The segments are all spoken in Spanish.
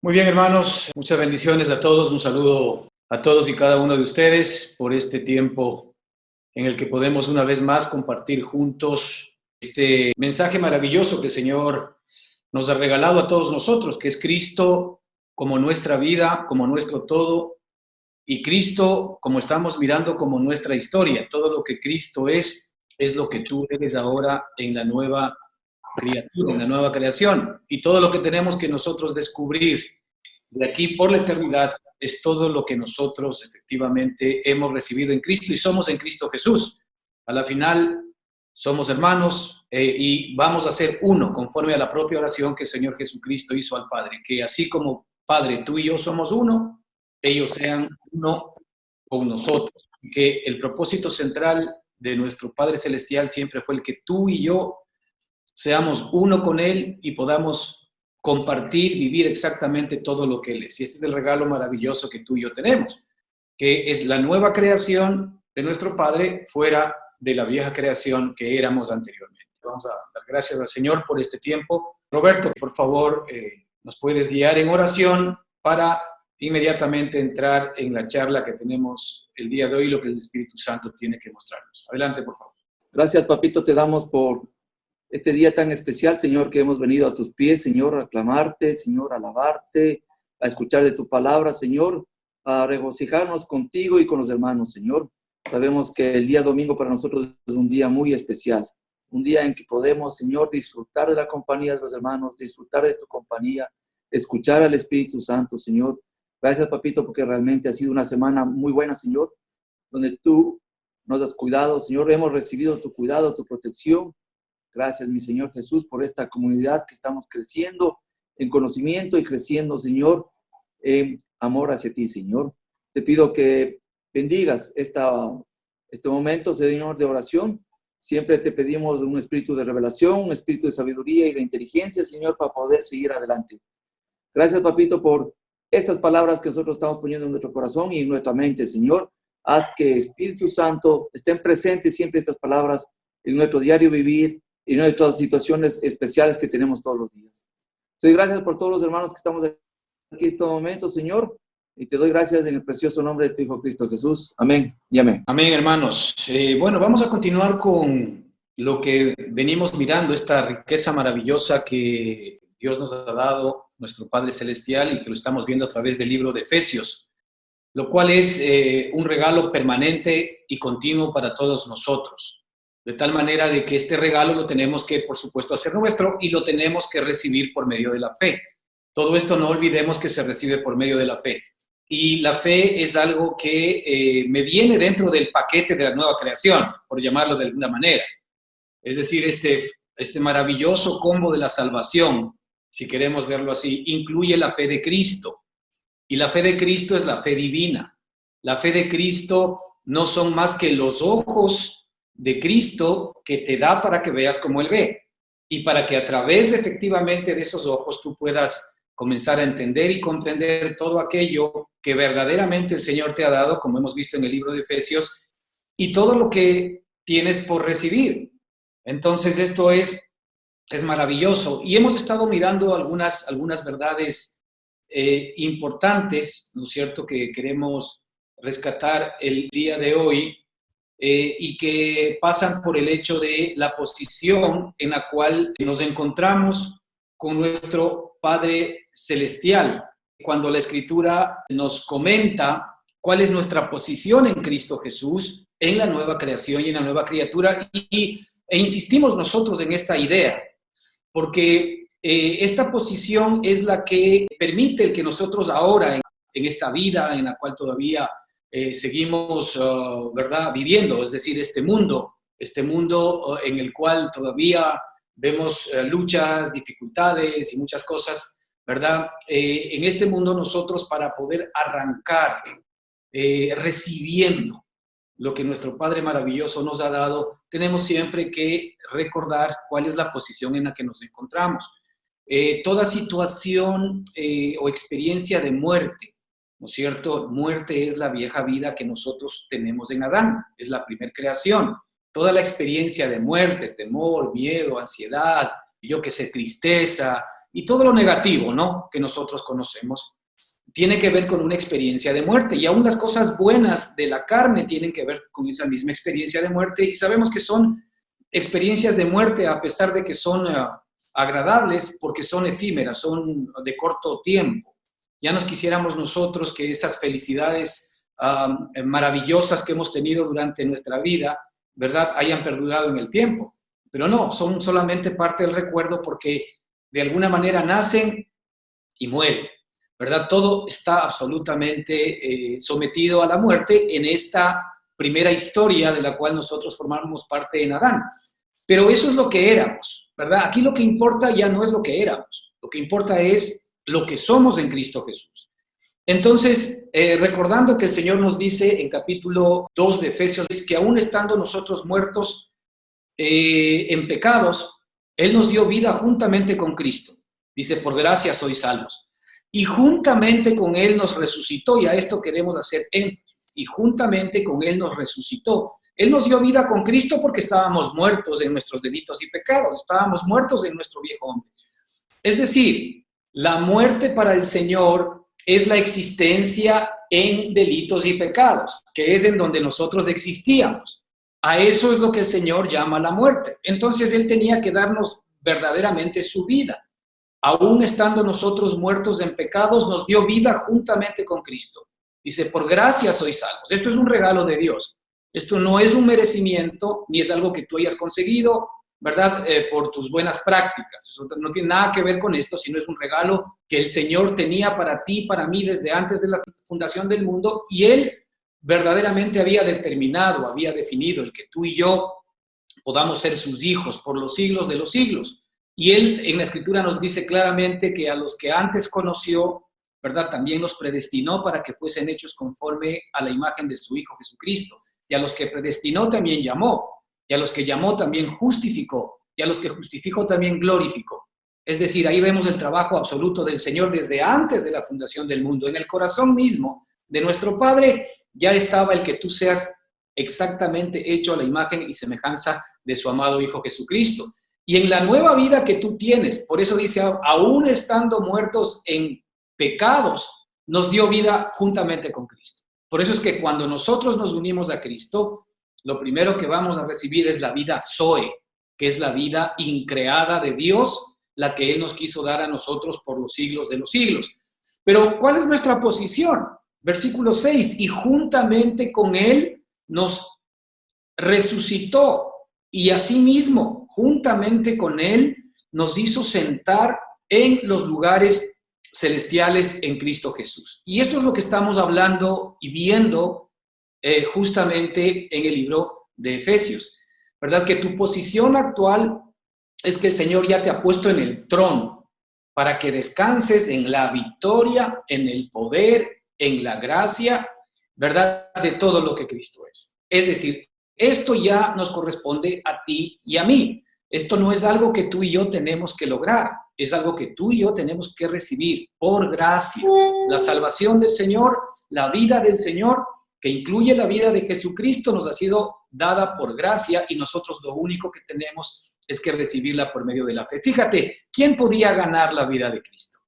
Muy bien, hermanos, muchas bendiciones a todos, un saludo a todos y cada uno de ustedes por este tiempo en el que podemos una vez más compartir juntos este mensaje maravilloso que el Señor nos ha regalado a todos nosotros, que es Cristo como nuestra vida, como nuestro todo, y Cristo como estamos mirando como nuestra historia. Todo lo que Cristo es lo que tú eres ahora en la nueva criatura, en la nueva creación. Y todo lo que tenemos que nosotros descubrir de aquí por la eternidad es todo lo que nosotros efectivamente hemos recibido en Cristo y somos en Cristo Jesús. A la final somos hermanos y vamos a ser uno conforme a la propia oración que el Señor Jesucristo hizo al Padre, que así como Padre, tú y yo somos uno, ellos sean uno con nosotros. Que el propósito central de nuestro Padre Celestial siempre fue el que tú y yo seamos uno con Él y podamos compartir, vivir exactamente todo lo que Él es. Y este es el regalo maravilloso que tú y yo tenemos, que es la nueva creación de nuestro Padre fuera de la vieja creación que éramos anteriormente. Vamos a dar gracias al Señor por este tiempo. Roberto, por favor, nos puedes guiar en oración para inmediatamente entrar en la charla que tenemos el día de hoy, lo que el Espíritu Santo tiene que mostrarnos. Adelante, por favor. Gracias, papito, te damos por este día tan especial, Señor, que hemos venido a tus pies, Señor, a aclamarte, Señor, a alabarte, a escuchar de tu palabra, Señor, a regocijarnos contigo y con los hermanos, Señor. Sabemos que el día domingo para nosotros es un día muy especial, un día en que podemos, Señor, disfrutar de la compañía de los hermanos, disfrutar de tu compañía, escuchar al Espíritu Santo, Señor. Gracias, papito, porque realmente ha sido una semana muy buena, Señor, donde tú nos has cuidado, Señor, hemos recibido tu cuidado, tu protección. Gracias, mi Señor Jesús, por esta comunidad que estamos creciendo en conocimiento y creciendo, Señor, en amor hacia ti, Señor. Te pido que bendigas este momento, Señor, de oración. Siempre te pedimos un espíritu de revelación, un espíritu de sabiduría y de inteligencia, Señor, para poder seguir adelante. Gracias, papito, por estas palabras que nosotros estamos poniendo en nuestro corazón y en nuestra mente, Señor. Haz que Espíritu Santo estén presentes siempre estas palabras en nuestro diario vivir y en nuestras situaciones especiales que tenemos todos los días. Te doy gracias por todos los hermanos que estamos aquí en este momento, Señor, y te doy gracias en el precioso nombre de tu Hijo Cristo Jesús. Amén y amén. Amén, hermanos. Bueno, vamos a continuar con lo que venimos mirando, esta riqueza maravillosa que Dios nos ha dado, nuestro Padre Celestial, y que lo estamos viendo a través del libro de Efesios, lo cual es un regalo permanente y continuo para todos nosotros. De tal manera de que este regalo lo tenemos que, por supuesto, hacer nuestro y lo tenemos que recibir por medio de la fe. Todo esto no olvidemos que se recibe por medio de la fe. Y la fe es algo que me viene dentro del paquete de la nueva creación, por llamarlo de alguna manera. Es decir, este maravilloso combo de la salvación, si queremos verlo así, incluye la fe de Cristo. Y la fe de Cristo es la fe divina. La fe de Cristo no son más que los ojos de Cristo que te da para que veas como Él ve. Y para que a través efectivamente de esos ojos tú puedas comenzar a entender y comprender todo aquello que verdaderamente el Señor te ha dado, como hemos visto en el libro de Efesios, y todo lo que tienes por recibir. Entonces esto es maravilloso. Y hemos estado mirando algunas verdades importantes, ¿no es cierto?, que queremos rescatar el día de hoy y que pasan por el hecho de la posición en la cual nos encontramos con nuestro Padre Celestial. Cuando la Escritura nos comenta cuál es nuestra posición en Cristo Jesús, en la nueva creación y en la nueva criatura, e insistimos nosotros en esta idea, porque esta posición es la que permite el que nosotros ahora, en esta vida en la cual todavía seguimos, ¿verdad?, viviendo, es decir, este mundo en el cual todavía vemos luchas, dificultades y muchas cosas, ¿verdad? En este mundo nosotros, para poder arrancar recibiendo lo que nuestro Padre maravilloso nos ha dado, tenemos siempre que recordar cuál es la posición en la que nos encontramos. Toda situación o experiencia de muerte, ¿no es cierto? Muerte es la vieja vida que nosotros tenemos en Adán, es la primer creación. Toda la experiencia de muerte, temor, miedo, ansiedad, yo que sé, tristeza, y todo lo negativo, ¿no?, que nosotros conocemos, tiene que ver con una experiencia de muerte. Y aún las cosas buenas de la carne tienen que ver con esa misma experiencia de muerte. Y sabemos que son experiencias de muerte a pesar de que son agradables, porque son efímeras, son de corto tiempo. Ya nos quisiéramos nosotros que esas felicidades maravillosas que hemos tenido durante nuestra vida, ¿verdad?, hayan perdurado en el tiempo. Pero no, son solamente parte del recuerdo porque de alguna manera nacen y mueren, ¿verdad? Todo está absolutamente sometido a la muerte en esta primera historia de la cual nosotros formamos parte en Adán. Pero eso es lo que éramos, ¿verdad? Aquí lo que importa ya no es lo que éramos, lo que importa es lo que somos en Cristo Jesús. Entonces, recordando que el Señor nos dice en capítulo 2 de Efesios que aún estando nosotros muertos en pecados, Él nos dio vida juntamente con Cristo. Dice, por gracia sois salvos. Y juntamente con Él nos resucitó, y a esto queremos hacer énfasis, y juntamente con Él nos resucitó. Él nos dio vida con Cristo porque estábamos muertos en nuestros delitos y pecados, estábamos muertos en nuestro viejo hombre. Es decir, la muerte para el Señor es la existencia en delitos y pecados, que es en donde nosotros existíamos. A eso es lo que el Señor llama la muerte. Entonces Él tenía que darnos verdaderamente su vida. Aún estando nosotros muertos en pecados, nos dio vida juntamente con Cristo. Dice, por gracia sois salvos. Esto es un regalo de Dios. Esto no es un merecimiento, ni es algo que tú hayas conseguido, ¿verdad?, por tus buenas prácticas. Eso no tiene nada que ver con esto, sino es un regalo que el Señor tenía para ti, para mí, desde antes de la fundación del mundo, y Él verdaderamente había determinado, había definido el que tú y yo podamos ser sus hijos por los siglos de los siglos. Y Él en la Escritura nos dice claramente que a los que antes conoció, ¿verdad?, también los predestinó para que fuesen hechos conforme a la imagen de su Hijo Jesucristo. Y a los que predestinó también llamó, y a los que llamó también justificó, y a los que justificó también glorificó. Es decir, ahí vemos el trabajo absoluto del Señor desde antes de la fundación del mundo. En el corazón mismo de nuestro Padre ya estaba el que tú seas exactamente hecho a la imagen y semejanza de su amado Hijo Jesucristo. Y en la nueva vida que tú tienes, por eso dice, aún estando muertos en pecados, nos dio vida juntamente con Cristo. Por eso es que cuando nosotros nos unimos a Cristo, lo primero que vamos a recibir es la vida Zoe, que es la vida increada de Dios, la que Él nos quiso dar a nosotros por los siglos de los siglos. Pero, ¿cuál es nuestra posición? Versículo 6, y juntamente con Él nos resucitó, y asimismo, juntamente con Él, nos hizo sentar en los lugares celestiales en Cristo Jesús. Y esto es lo que estamos hablando y viendo justamente en el libro de Efesios, ¿verdad? Que tu posición actual es que el Señor ya te ha puesto en el trono para que descanses en la victoria, en el poder, en la gracia, ¿verdad?, de todo lo que Cristo es. Es decir, esto ya nos corresponde a ti y a mí. Esto no es algo que tú y yo tenemos que lograr, es algo que tú y yo tenemos que recibir por gracia. La salvación del Señor, la vida del Señor, que incluye la vida de Jesucristo, nos ha sido dada por gracia y nosotros lo único que tenemos es que recibirla por medio de la fe. Fíjate, ¿quién podía ganar la vida de Cristo?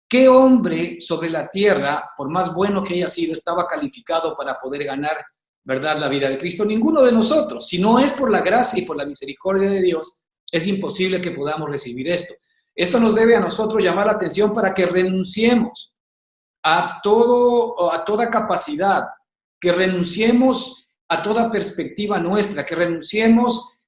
¿Qué hombre sobre la tierra, por más bueno que haya sido, estaba calificado para poder ganar, ¿verdad?, la vida de Cristo? Ninguno de nosotros. Si no es por la gracia y por la misericordia de Dios, es imposible que podamos recibir esto. Esto nos debe a nosotros llamar la atención para que renunciemos a toda capacidad, que renunciemos a toda perspectiva nuestra, que renunciemos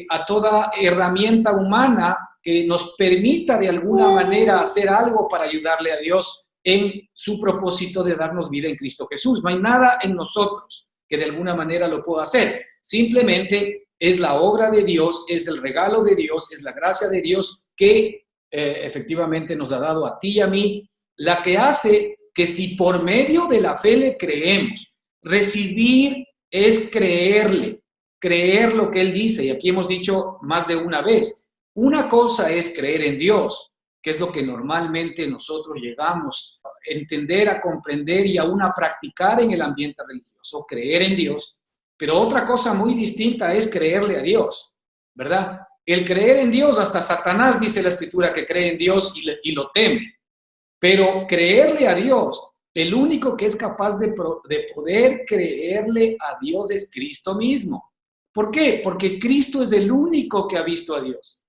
a toda herramienta humana que nos permita de alguna manera hacer algo para ayudarle a Dios en su propósito de darnos vida en Cristo Jesús. No hay nada en nosotros que de alguna manera lo pueda hacer. Simplemente es la obra de Dios, es el regalo de Dios, es la gracia de Dios que efectivamente nos ha dado a ti y a mí, la que hace que si por medio de la fe le creemos, recibir es creerle, creer lo que Él dice. Y aquí hemos dicho más de una vez, una cosa es creer en Dios, que es lo que normalmente nosotros llegamos a entender, a comprender y aún a practicar en el ambiente religioso, creer en Dios. Pero otra cosa muy distinta es creerle a Dios, ¿verdad? El creer en Dios, hasta Satanás dice la Escritura que cree en Dios y lo teme. Pero creerle a Dios, el único que es capaz de poder creerle a Dios es Cristo mismo. ¿Por qué? Porque Cristo es el único que ha visto a Dios.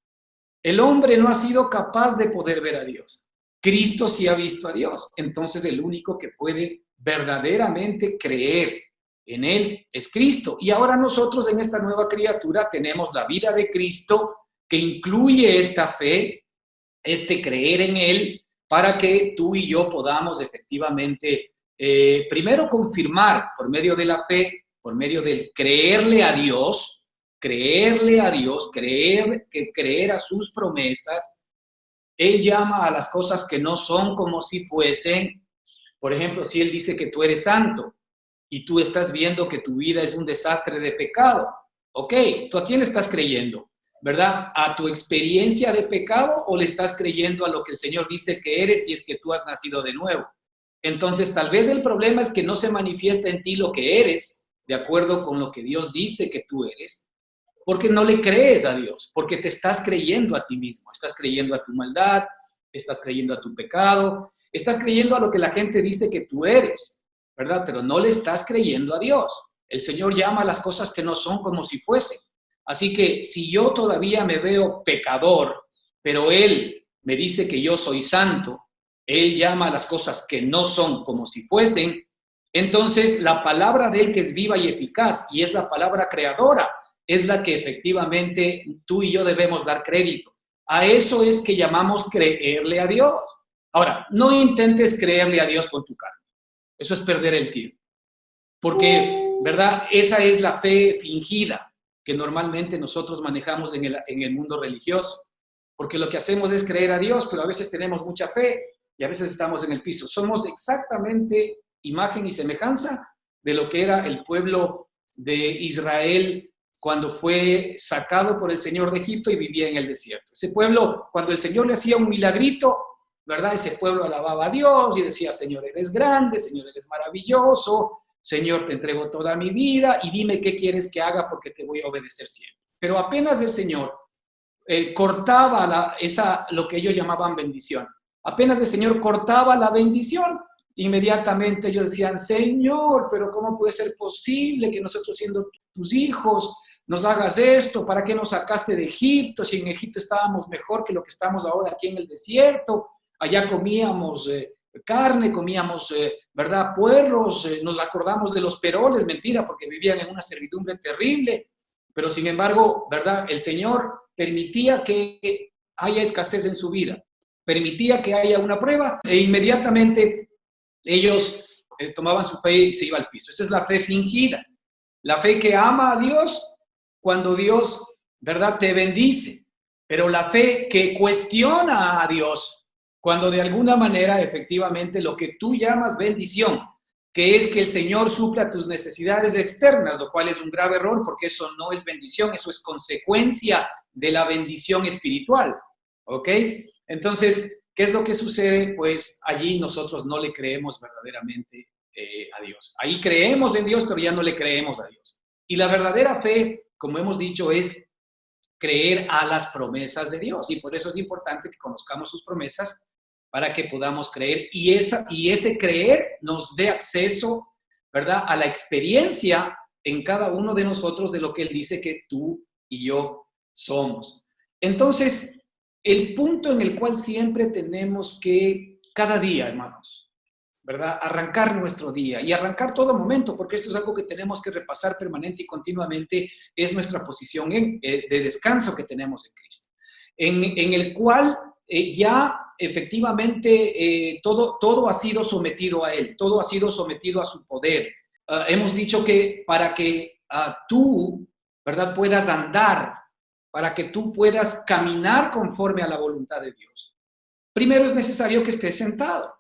El hombre no ha sido capaz de poder ver a Dios. Cristo sí ha visto a Dios. Entonces el único que puede verdaderamente creer en Él es Cristo. Y ahora nosotros en esta nueva criatura tenemos la vida de Cristo que incluye esta fe, este creer en Él, para que tú y yo podamos efectivamente, primero confirmar por medio de la fe, por medio del creer a Dios, creer a sus promesas. Él llama a las cosas que no son como si fuesen. Por ejemplo, si Él dice que tú eres santo y tú estás viendo que tu vida es un desastre de pecado, ok, ¿tú a quién le estás creyendo? ¿Verdad? ¿A tu experiencia de pecado o le estás creyendo a lo que el Señor dice que eres si es que tú has nacido de nuevo? Entonces, tal vez el problema es que no se manifiesta en ti lo que eres, de acuerdo con lo que Dios dice que tú eres, porque no le crees a Dios, porque te estás creyendo a ti mismo, estás creyendo a tu maldad, estás creyendo a tu pecado, estás creyendo a lo que la gente dice que tú eres, ¿verdad? Pero no le estás creyendo a Dios. El Señor llama a las cosas que no son como si fuesen. Así que si yo todavía me veo pecador, pero Él me dice que yo soy santo, Él llama a las cosas que no son como si fuesen, entonces la palabra de Él que es viva y eficaz y es la palabra creadora, es la que efectivamente tú y yo debemos dar crédito. A eso es que llamamos creerle a Dios. Ahora, no intentes creerle a Dios con tu carne. Eso es perder el tiempo. Porque, ¿verdad? Esa es la fe fingida que normalmente nosotros manejamos en el mundo religioso. Porque lo que hacemos es creer a Dios, pero a veces tenemos mucha fe y a veces estamos en el piso. Somos exactamente imagen y semejanza de lo que era el pueblo de Israel cuando fue sacado por el Señor de Egipto y vivía en el desierto. Ese pueblo, cuando el Señor le hacía un milagrito, ¿verdad? Ese pueblo alababa a Dios y decía, Señor, eres grande, Señor, eres maravilloso, Señor, te entrego toda mi vida y dime qué quieres que haga porque te voy a obedecer siempre. Pero apenas el Señor cortaba lo que ellos llamaban bendición, apenas el Señor cortaba la bendición, inmediatamente ellos decían, Señor, pero ¿cómo puede ser posible que nosotros siendo tus hijos nos hagas esto? ¿Para qué nos sacaste de Egipto? Si en Egipto estábamos mejor que lo que estamos ahora aquí en el desierto. Allá comíamos carne, comíamos, ¿verdad? Puerros, nos acordamos de los peroles, mentira, porque vivían en una servidumbre terrible. Pero sin embargo, ¿verdad? El Señor permitía que haya escasez en su vida, permitía que haya una prueba e inmediatamente ellos tomaban su fe y se iba al piso. Esa es la fe fingida, la fe que ama a Dios cuando Dios, ¿verdad?, te bendice, pero la fe que cuestiona a Dios cuando de alguna manera efectivamente lo que tú llamas bendición, que es que el Señor supla tus necesidades externas, lo cual es un grave error porque eso no es bendición, eso es consecuencia de la bendición espiritual, ¿ok? Entonces, ¿qué es lo que sucede? Pues allí nosotros no le creemos verdaderamente a Dios. Ahí creemos en Dios, pero ya no le creemos a Dios. Y la verdadera fe, como hemos dicho, es creer a las promesas de Dios. Y por eso es importante que conozcamos sus promesas para que podamos creer. Y ese creer nos dé acceso, ¿verdad?, a la experiencia en cada uno de nosotros de lo que Él dice que tú y yo somos. Entonces, el punto en el cual siempre tenemos que, cada día, hermanos, ¿verdad?, arrancar nuestro día y arrancar todo momento, porque esto es algo que tenemos que repasar permanente y continuamente, es nuestra posición de descanso que tenemos en Cristo, en el cual ya efectivamente todo ha sido sometido a Él, todo ha sido sometido a su poder. Hemos dicho que para que tú, ¿verdad?, puedas andar, para que tú puedas caminar conforme a la voluntad de Dios, primero es necesario que estés sentado.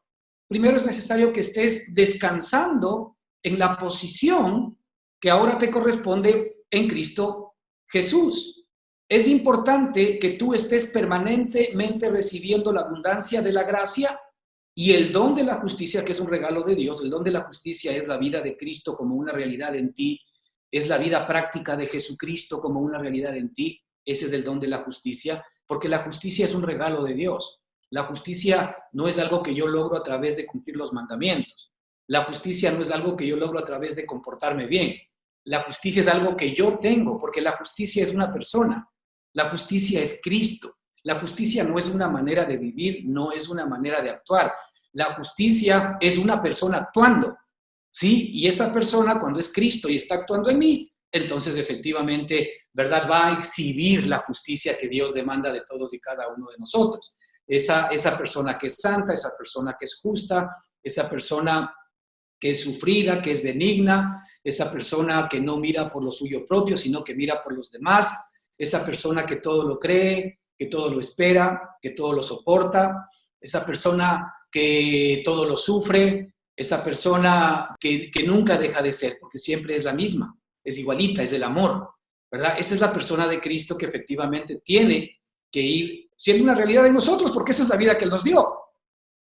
Primero es necesario que estés descansando en la posición que ahora te corresponde en Cristo Jesús. Es importante que tú estés permanentemente recibiendo la abundancia de la gracia y el don de la justicia, que es un regalo de Dios. El don de la justicia es la vida de Cristo como una realidad en ti, es la vida práctica de Jesucristo como una realidad en ti. ese es el don de la justicia, porque la justicia es un regalo de Dios. La justicia no es algo que yo logro a través de cumplir los mandamientos. La justicia no es algo que yo logro a través de comportarme bien. La justicia es algo que yo tengo, porque la justicia es una persona. La justicia es Cristo. La justicia no es una manera de vivir, no es una manera de actuar. La justicia es una persona actuando, ¿sí? Y esa persona, cuando es Cristo y está actuando en mí, entonces efectivamente, ¿verdad? Va a exhibir la justicia que Dios demanda de todos y cada uno de nosotros. Esa persona que es santa, esa persona que es justa, esa persona que es sufrida, que es benigna, esa persona que no mira por lo suyo propio, sino que mira por los demás, esa persona que todo lo cree, que todo lo espera, que todo lo soporta, esa persona que todo lo sufre, esa persona que nunca deja de ser, porque siempre es la misma, es igualita, es el amor, ¿verdad? Esa es la persona de Cristo que efectivamente tiene que ir siendo una realidad de nosotros, porque esa es la vida que Él nos dio.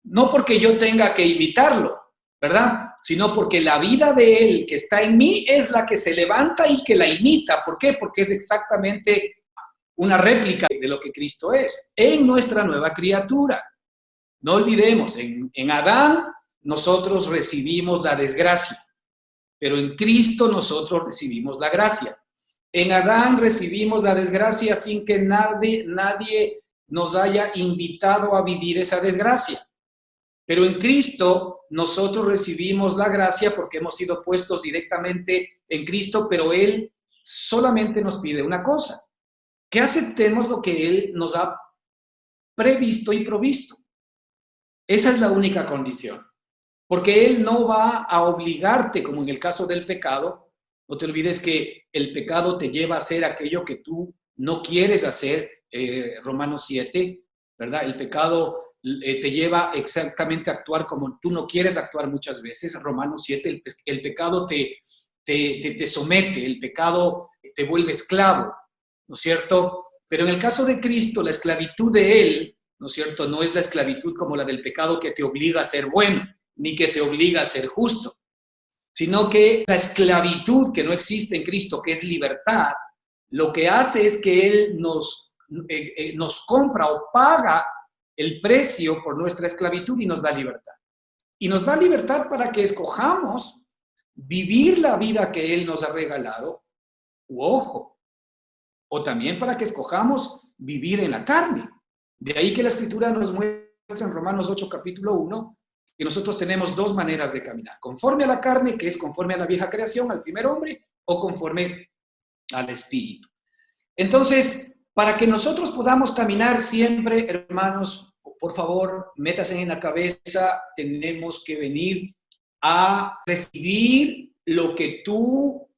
No porque yo tenga que imitarlo, ¿verdad? Sino porque la vida de Él que está en mí es la que se levanta y que la imita. ¿Por qué? Porque es exactamente una réplica de lo que Cristo es, en nuestra nueva criatura. No olvidemos, en Adán nosotros recibimos la desgracia, pero en Cristo nosotros recibimos la gracia. En Adán recibimos la desgracia sin que nadie nos haya invitado a vivir esa desgracia. Pero en Cristo nosotros recibimos la gracia porque hemos sido puestos directamente en Cristo, pero Él solamente nos pide una cosa, que aceptemos lo que Él nos ha previsto y provisto. Esa es la única condición, porque Él no va a obligarte, como en el caso del pecado. No te olvides que el pecado te lleva a hacer aquello que tú no quieres hacer, Romanos 7, ¿verdad? El pecado te lleva exactamente a actuar como tú no quieres actuar muchas veces. Romanos 7, el pecado te somete, el pecado te vuelve esclavo, ¿no es cierto? Pero en el caso de Cristo, la esclavitud de Él, ¿no es cierto? No es la esclavitud como la del pecado que te obliga a ser bueno, ni que te obliga a ser justo, sino que la esclavitud que no existe en Cristo, que es libertad, lo que hace es que Él nos compra o paga el precio por nuestra esclavitud y nos da libertad. Y nos da libertad para que escojamos vivir la vida que Él nos ha regalado, o también para que escojamos vivir en la carne. De ahí que la Escritura nos muestra en Romanos 8, capítulo 1, que nosotros tenemos dos maneras de caminar. Conforme a la carne, que es conforme a la vieja creación, al primer hombre, o conforme al Espíritu. Entonces, para que nosotros podamos caminar siempre, hermanos, por favor, métanse en la cabeza, tenemos que venir a recibir lo que tú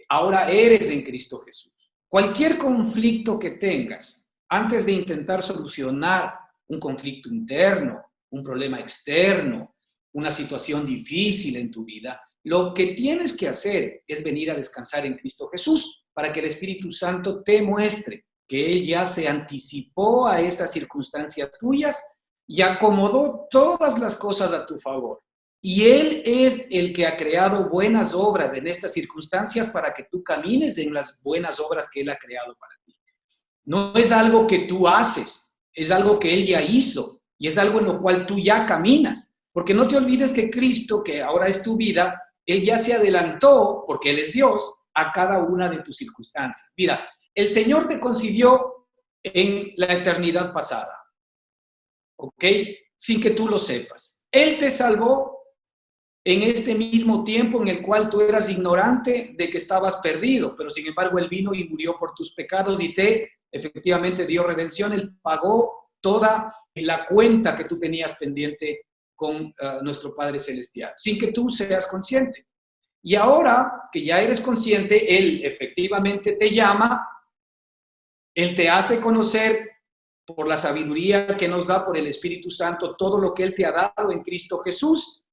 ahora eres en Cristo Jesús. Cualquier conflicto que tengas, antes de intentar solucionar un conflicto interno, un problema externo, una situación difícil en tu vida, lo que tienes que hacer es venir a descansar en Cristo Jesús para que el Espíritu Santo te muestre que Él ya se anticipó a esas circunstancias tuyas y acomodó todas las cosas a tu favor. Y Él es el que ha creado buenas obras en estas circunstancias para que tú camines en las buenas obras que Él ha creado para ti. No es algo que tú haces, es algo que Él ya hizo y es algo en lo cual tú ya caminas. Porque no te olvides que Cristo, que ahora es tu vida, Él ya se adelantó, porque Él es Dios, a cada una de tus circunstancias. Mira, el Señor te concibió en la eternidad pasada, ¿ok? Sin que tú lo sepas. Él te salvó en este mismo tiempo en el cual tú eras ignorante de que estabas perdido, pero sin embargo Él vino y murió por tus pecados y te efectivamente dio redención. Él pagó toda la cuenta que tú tenías pendiente con nuestro Padre Celestial, sin que tú seas consciente. Y ahora que ya eres consciente, Él efectivamente te llama, Él te hace conocer por la sabiduría que nos da por el Espíritu Santo todo lo que Él te ha dado en Cristo Jesús,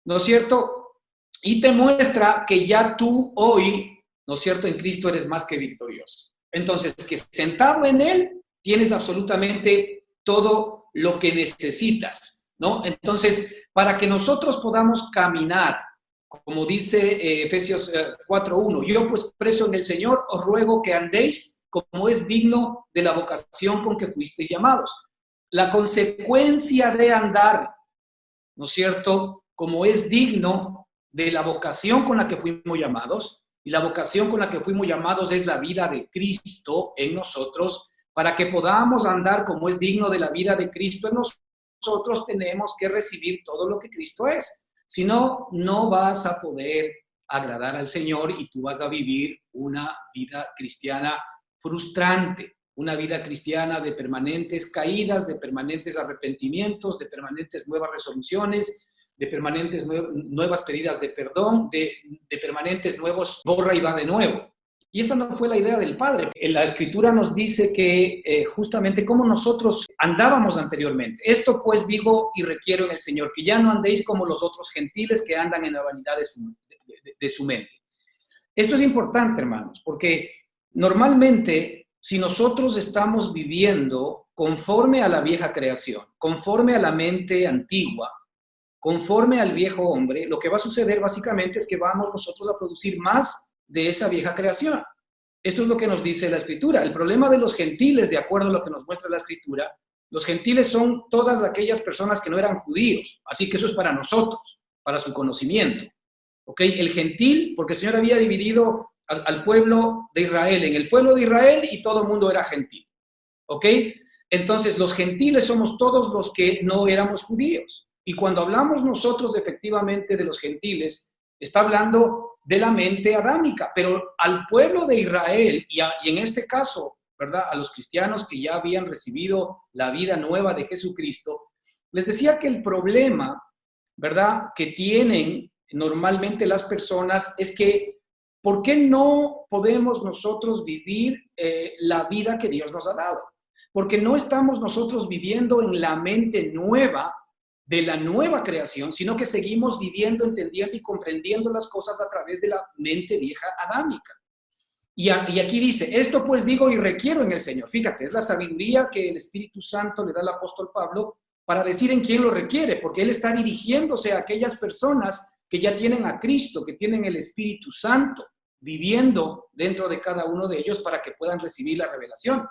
¿no es cierto? Y te muestra que ya tú hoy, ¿no es cierto?, en Cristo eres más que victorioso. Entonces, que sentado en Él tienes absolutamente todo lo que necesitas, ¿no? Entonces, para que nosotros podamos caminar, como dice Efesios 4:1, yo pues preso en el Señor os ruego que andéis como es digno de la vocación con que fuisteis llamados. La consecuencia de andar, ¿no es cierto?, como es digno de la vocación con la que fuimos llamados, y la vocación con la que fuimos llamados es la vida de Cristo en nosotros. Para que podamos andar como es digno de la vida de Cristo en nosotros, tenemos que recibir todo lo que Cristo es. Si no, no vas a poder agradar al Señor y tú vas a vivir una vida cristiana frustrante, una vida cristiana de permanentes caídas, de permanentes arrepentimientos, de permanentes nuevas resoluciones, de permanentes nuevas pedidas de perdón, de permanentes nuevos borra y va de nuevo. Y esa no fue la idea del Padre. En la Escritura nos dice que justamente como nosotros andábamos anteriormente. Esto pues digo y requiero en el Señor, que ya no andéis como los otros gentiles que andan en la vanidad de su mente. Esto es importante, hermanos, porque normalmente si nosotros estamos viviendo conforme a la vieja creación, conforme a la mente antigua, conforme al viejo hombre, lo que va a suceder básicamente es que vamos nosotros a producir más de esa vieja creación. Esto es lo que nos dice la Escritura. El problema de los gentiles, de acuerdo a lo que nos muestra la Escritura, los gentiles son todas aquellas personas que no eran judíos. Así que eso es para nosotros, para su conocimiento. ¿Ok? El gentil, porque el Señor había dividido al pueblo de Israel en el pueblo de Israel y todo el mundo era gentil. ¿Ok? Entonces, los gentiles somos todos los que no éramos judíos. Y cuando hablamos nosotros efectivamente de los gentiles, está hablando de la mente adámica, pero al pueblo de Israel, y en este caso, ¿verdad?, a los cristianos que ya habían recibido la vida nueva de Jesucristo, les decía que el problema, ¿verdad?, que tienen normalmente las personas es que, ¿por qué no podemos nosotros vivir la vida que Dios nos ha dado? Porque no estamos nosotros viviendo en la mente nueva de la nueva creación, sino que seguimos viviendo, entendiendo y comprendiendo las cosas a través de la mente vieja adámica. Y aquí dice, esto pues digo y requiero en el Señor. Fíjate, es la sabiduría que el Espíritu Santo le da al apóstol Pablo para decir en quién lo requiere, porque él está dirigiéndose a aquellas personas que ya tienen a Cristo, que tienen el Espíritu Santo viviendo dentro de cada uno de ellos para que puedan recibir la revelación.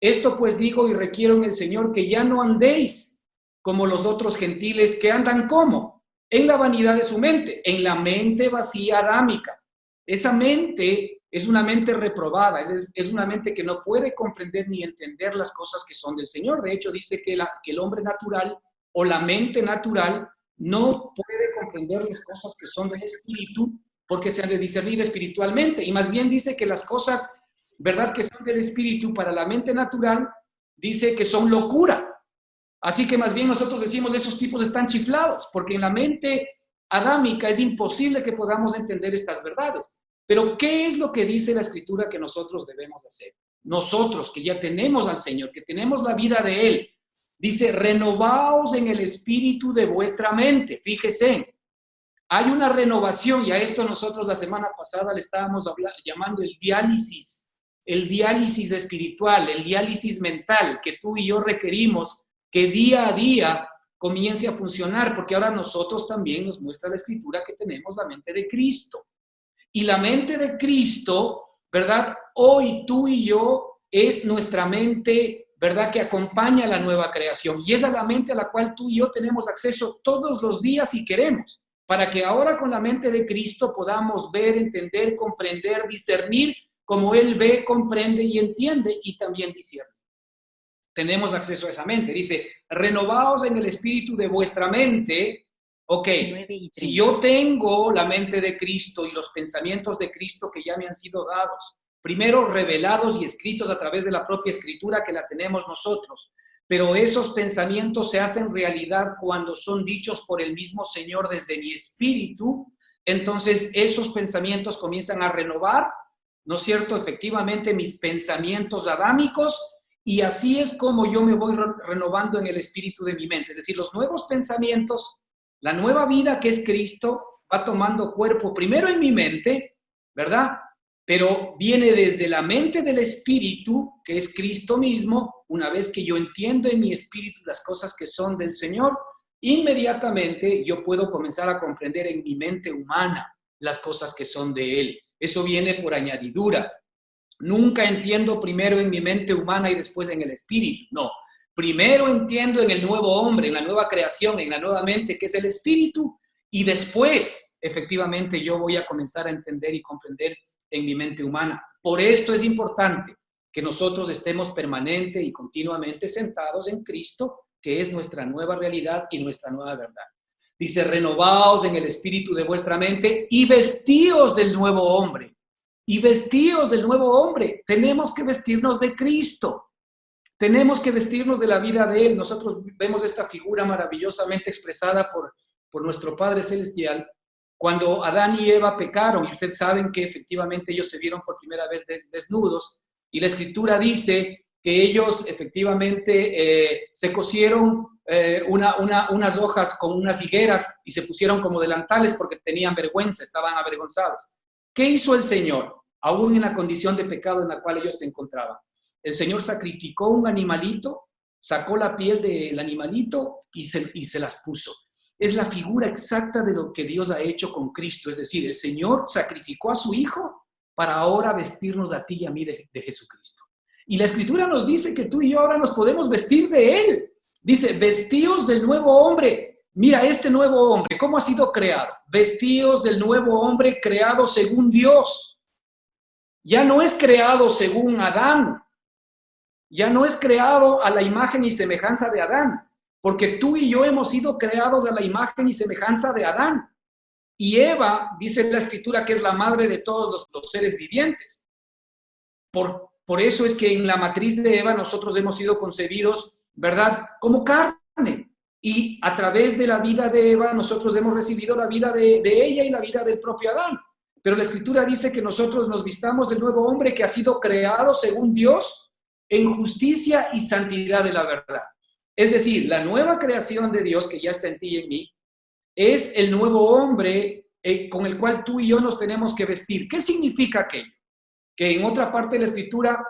Esto pues digo y requiero en el Señor, que ya no andéis como los otros gentiles que andan ¿cómo? En la vanidad de su mente, en la mente vacía adámica. Esa mente es una mente reprobada, es una mente que no puede comprender ni entender las cosas que son del Señor. De hecho, dice que el hombre natural o la mente natural no puede comprender las cosas que son del Espíritu porque se han de discernir espiritualmente. Y más bien dice que las cosas, ¿verdad?, que son del Espíritu para la mente natural, dice que son locura. Así que más bien nosotros decimos, esos tipos están chiflados, porque en la mente adámica es imposible que podamos entender estas verdades. Pero, ¿qué es lo que dice la Escritura que nosotros debemos hacer? Nosotros, que ya tenemos al Señor, que tenemos la vida de Él, dice, renovaos en el espíritu de vuestra mente. Fíjese, hay una renovación, y a esto nosotros la semana pasada le estábamos llamando el diálisis espiritual, el diálisis mental, que tú y yo requerimos que día a día comience a funcionar, porque ahora nosotros también nos muestra la Escritura que tenemos la mente de Cristo. Y la mente de Cristo, ¿verdad?, hoy tú y yo es nuestra mente, ¿verdad?, que acompaña la nueva creación. Y es a la mente a la cual tú y yo tenemos acceso todos los días si queremos, para que ahora con la mente de Cristo podamos ver, entender, comprender, discernir como Él ve, comprende y entiende y también discierne. Tenemos acceso a esa mente. Dice, renovaos en el espíritu de vuestra mente. Ok, si yo tengo la mente de Cristo y los pensamientos de Cristo que ya me han sido dados, primero revelados y escritos a través de la propia Escritura que la tenemos nosotros, pero esos pensamientos se hacen realidad cuando son dichos por el mismo Señor desde mi espíritu, entonces esos pensamientos comienzan a renovar, ¿no es cierto?, efectivamente mis pensamientos adámicos. Y así es como yo me voy renovando en el espíritu de mi mente. Es decir, los nuevos pensamientos, la nueva vida que es Cristo, va tomando cuerpo primero en mi mente, ¿verdad? Pero viene desde la mente del espíritu, que es Cristo mismo. Una vez que yo entiendo en mi espíritu las cosas que son del Señor, inmediatamente yo puedo comenzar a comprender en mi mente humana las cosas que son de Él. Eso viene por añadidura. Nunca entiendo primero en mi mente humana y después en el espíritu. No, primero entiendo en el nuevo hombre, en la nueva creación, en la nueva mente, que es el espíritu, y después, efectivamente, yo voy a comenzar a entender y comprender en mi mente humana. Por esto es importante que nosotros estemos permanente y continuamente sentados en Cristo, que es nuestra nueva realidad y nuestra nueva verdad. Dice, renovaos en el espíritu de vuestra mente y vestíos del nuevo hombre. Y vestíos del nuevo hombre. Tenemos que vestirnos de Cristo. Tenemos que vestirnos de la vida de Él. Nosotros vemos esta figura maravillosamente expresada por nuestro Padre Celestial cuando Adán y Eva pecaron. Y ustedes saben que efectivamente ellos se vieron por primera vez desnudos. Y la Escritura dice que ellos efectivamente se cosieron unas hojas con unas higueras y se pusieron como delantales porque tenían vergüenza, estaban avergonzados. ¿Qué hizo el Señor? Aún en la condición de pecado en la cual ellos se encontraban. El Señor sacrificó un animalito, sacó la piel del animalito y se las puso. Es la figura exacta de lo que Dios ha hecho con Cristo. Es decir, el Señor sacrificó a su Hijo para ahora vestirnos a ti y a mí de Jesucristo. Y la Escritura nos dice que tú y yo ahora nos podemos vestir de Él. Dice, vestíos del nuevo hombre. Mira, este nuevo hombre, ¿cómo ha sido creado? Vestíos del nuevo hombre creado según Dios. Ya no es creado según Adán. Ya no es creado a la imagen y semejanza de Adán. Porque tú y yo hemos sido creados a la imagen y semejanza de Adán. Y Eva, dice la Escritura, que es la madre de todos los seres vivientes. Por eso es que en la matriz de Eva nosotros hemos sido concebidos, ¿verdad?, como carne. Y a través de la vida de Eva nosotros hemos recibido la vida de ella y la vida del propio Adán. Pero la Escritura dice que nosotros nos vistamos del nuevo hombre que ha sido creado según Dios en justicia y santidad de la verdad. Es decir, la nueva creación de Dios que ya está en ti y en mí es el nuevo hombre con el cual tú y yo nos tenemos que vestir. ¿Qué significa aquello? Que en otra parte de la Escritura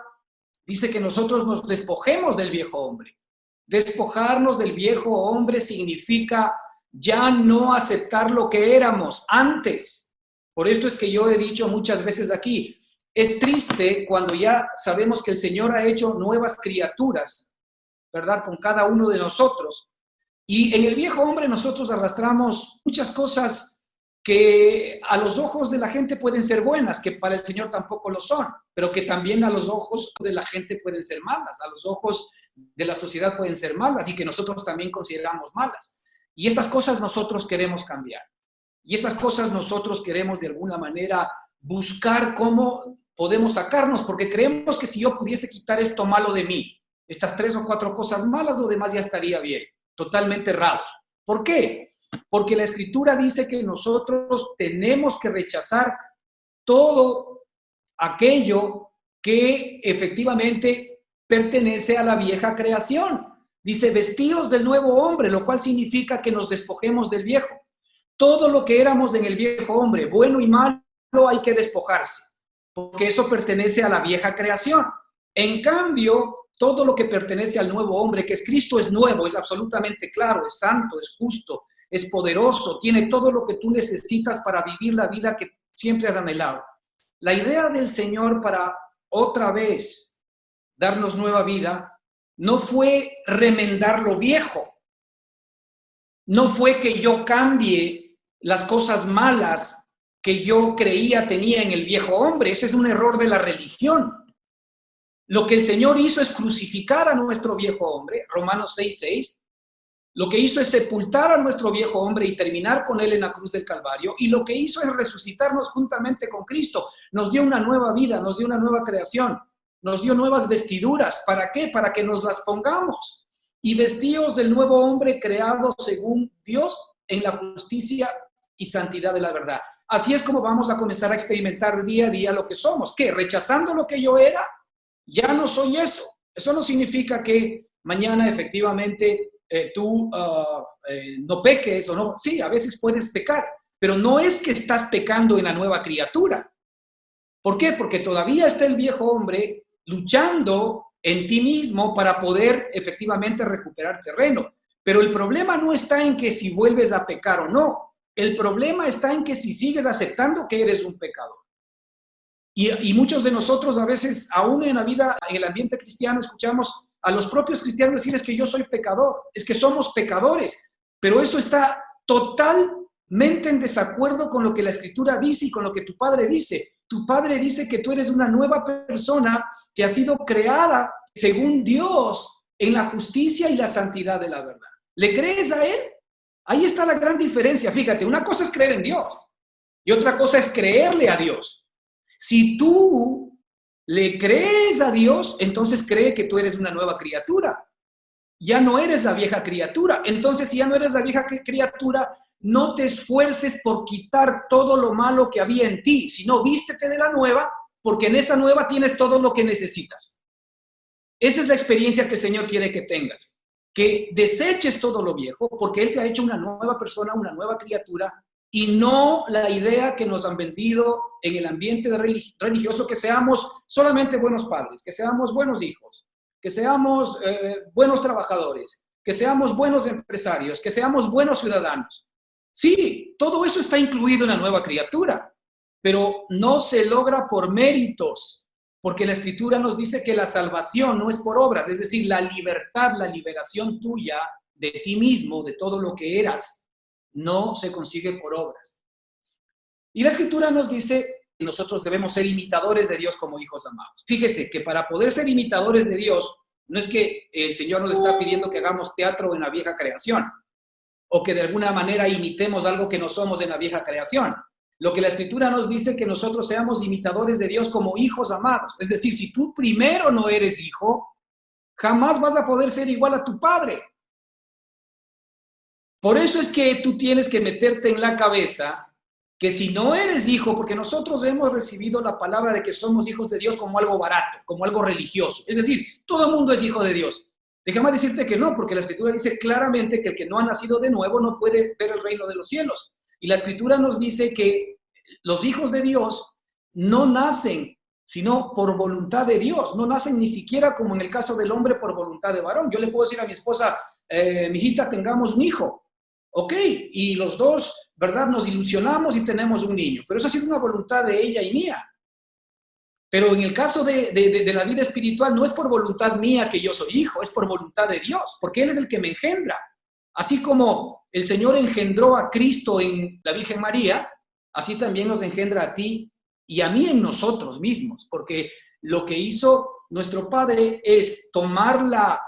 dice que nosotros nos despojemos del viejo hombre. Despojarnos del viejo hombre significa ya no aceptar lo que éramos antes. Por esto es que yo he dicho muchas veces aquí, es triste cuando ya sabemos que el Señor ha hecho nuevas criaturas, ¿verdad?, con cada uno de nosotros. Y en el viejo hombre nosotros arrastramos muchas cosas que a los ojos de la gente pueden ser buenas, que para el Señor tampoco lo son, pero que también a los ojos de la gente pueden ser malas, a los ojos de la sociedad pueden ser malas y que nosotros también consideramos malas. Y esas cosas nosotros queremos cambiar. Y esas cosas nosotros queremos de alguna manera buscar cómo podemos sacarnos, porque creemos que si yo pudiese quitar esto malo de mí, estas 3 o 4 cosas malas, lo demás ya estaría bien, totalmente errados. ¿Por qué? Porque la Escritura dice que nosotros tenemos que rechazar todo aquello que efectivamente pertenece a la vieja creación. Dice, vestíos del nuevo hombre, lo cual significa que nos despojemos del viejo. Todo lo que éramos en el viejo hombre, bueno y malo, hay que despojarse, porque eso pertenece a la vieja creación. En cambio, todo lo que pertenece al nuevo hombre, que es Cristo, es nuevo, es absolutamente claro, es santo, es justo, es poderoso, tiene todo lo que tú necesitas para vivir la vida que siempre has anhelado. La idea del Señor para otra vez darnos nueva vida no fue remendar lo viejo, no fue que yo cambie las cosas malas que yo creía tenía en el viejo hombre. Ese es un error de la religión. Lo que el Señor hizo es crucificar a nuestro viejo hombre, Romanos 6:6. Lo que hizo es sepultar a nuestro viejo hombre y terminar con él en la cruz del Calvario. Y lo que hizo es resucitarnos juntamente con Cristo. Nos dio una nueva vida, nos dio una nueva creación, nos dio nuevas vestiduras. ¿Para qué? Para que nos las pongamos. Y vestíos del nuevo hombre creado según Dios en la justicia y santidad de la verdad. Así es como vamos a comenzar a experimentar día a día lo que somos. ¿Qué? Rechazando lo que yo era, ya no soy eso. Eso no significa que mañana efectivamente tú no peques o no. Sí, a veces puedes pecar, pero no es que estás pecando en la nueva criatura. ¿Por qué? Porque todavía está el viejo hombre luchando en ti mismo para poder efectivamente recuperar terreno. Pero el problema no está en que si vuelves a pecar o no. El problema está en que si sigues aceptando que eres un pecador. Y muchos de nosotros a veces, aún en la vida, en el ambiente cristiano, escuchamos a los propios cristianos decir es que yo soy pecador, es que somos pecadores, pero eso está totalmente en desacuerdo con lo que la Escritura dice y con lo que tu Padre dice. Tu Padre dice que tú eres una nueva persona que ha sido creada según Dios en la justicia y la santidad de la verdad. ¿Le crees a Él? Ahí está la gran diferencia. Fíjate, una cosa es creer en Dios y otra cosa es creerle a Dios. Si tú le crees a Dios, entonces cree que tú eres una nueva criatura. Ya no eres la vieja criatura. Entonces, si ya no eres la vieja criatura, no te esfuerces por quitar todo lo malo que había en ti, sino vístete de la nueva, porque en esa nueva tienes todo lo que necesitas. Esa es la experiencia que el Señor quiere que tengas. Que deseches todo lo viejo, porque Él te ha hecho una nueva persona, una nueva criatura, y no la idea que nos han vendido en el ambiente religioso, que seamos solamente buenos padres, que seamos buenos hijos, que seamos buenos trabajadores, que seamos buenos empresarios, que seamos buenos ciudadanos. Sí, todo eso está incluido en la nueva criatura, pero no se logra por méritos, porque la Escritura nos dice que la salvación no es por obras, es decir, la libertad, la liberación tuya de ti mismo, de todo lo que eras, no se consigue por obras. Y la Escritura nos dice que nosotros debemos ser imitadores de Dios como hijos amados. Fíjese que para poder ser imitadores de Dios, no es que el Señor nos está pidiendo que hagamos teatro en la vieja creación, o que de alguna manera imitemos algo que no somos en la vieja creación. Lo que la Escritura nos dice es que nosotros seamos imitadores de Dios como hijos amados. Es decir, si tú primero no eres hijo, jamás vas a poder ser igual a tu padre. Por eso es que tú tienes que meterte en la cabeza que si no eres hijo, porque nosotros hemos recibido la palabra de que somos hijos de Dios como algo barato, como algo religioso. Es decir, todo el mundo es hijo de Dios. Déjame decirte que no, porque la Escritura dice claramente que el que no ha nacido de nuevo no puede ver el reino de los cielos. Y la Escritura nos dice que los hijos de Dios no nacen, sino por voluntad de Dios. No nacen ni siquiera como en el caso del hombre por voluntad de varón. Yo le puedo decir a mi esposa, mijita, tengamos un hijo. Ok, y los dos, ¿verdad? Nos ilusionamos y tenemos un niño. Pero eso ha sido una voluntad de ella y mía. Pero en el caso de la vida espiritual, no es por voluntad mía que yo soy hijo, es por voluntad de Dios, porque Él es el que me engendra. Así como el Señor engendró a Cristo en la Virgen María, así también nos engendra a ti y a mí en nosotros mismos, porque lo que hizo nuestro Padre es tomar la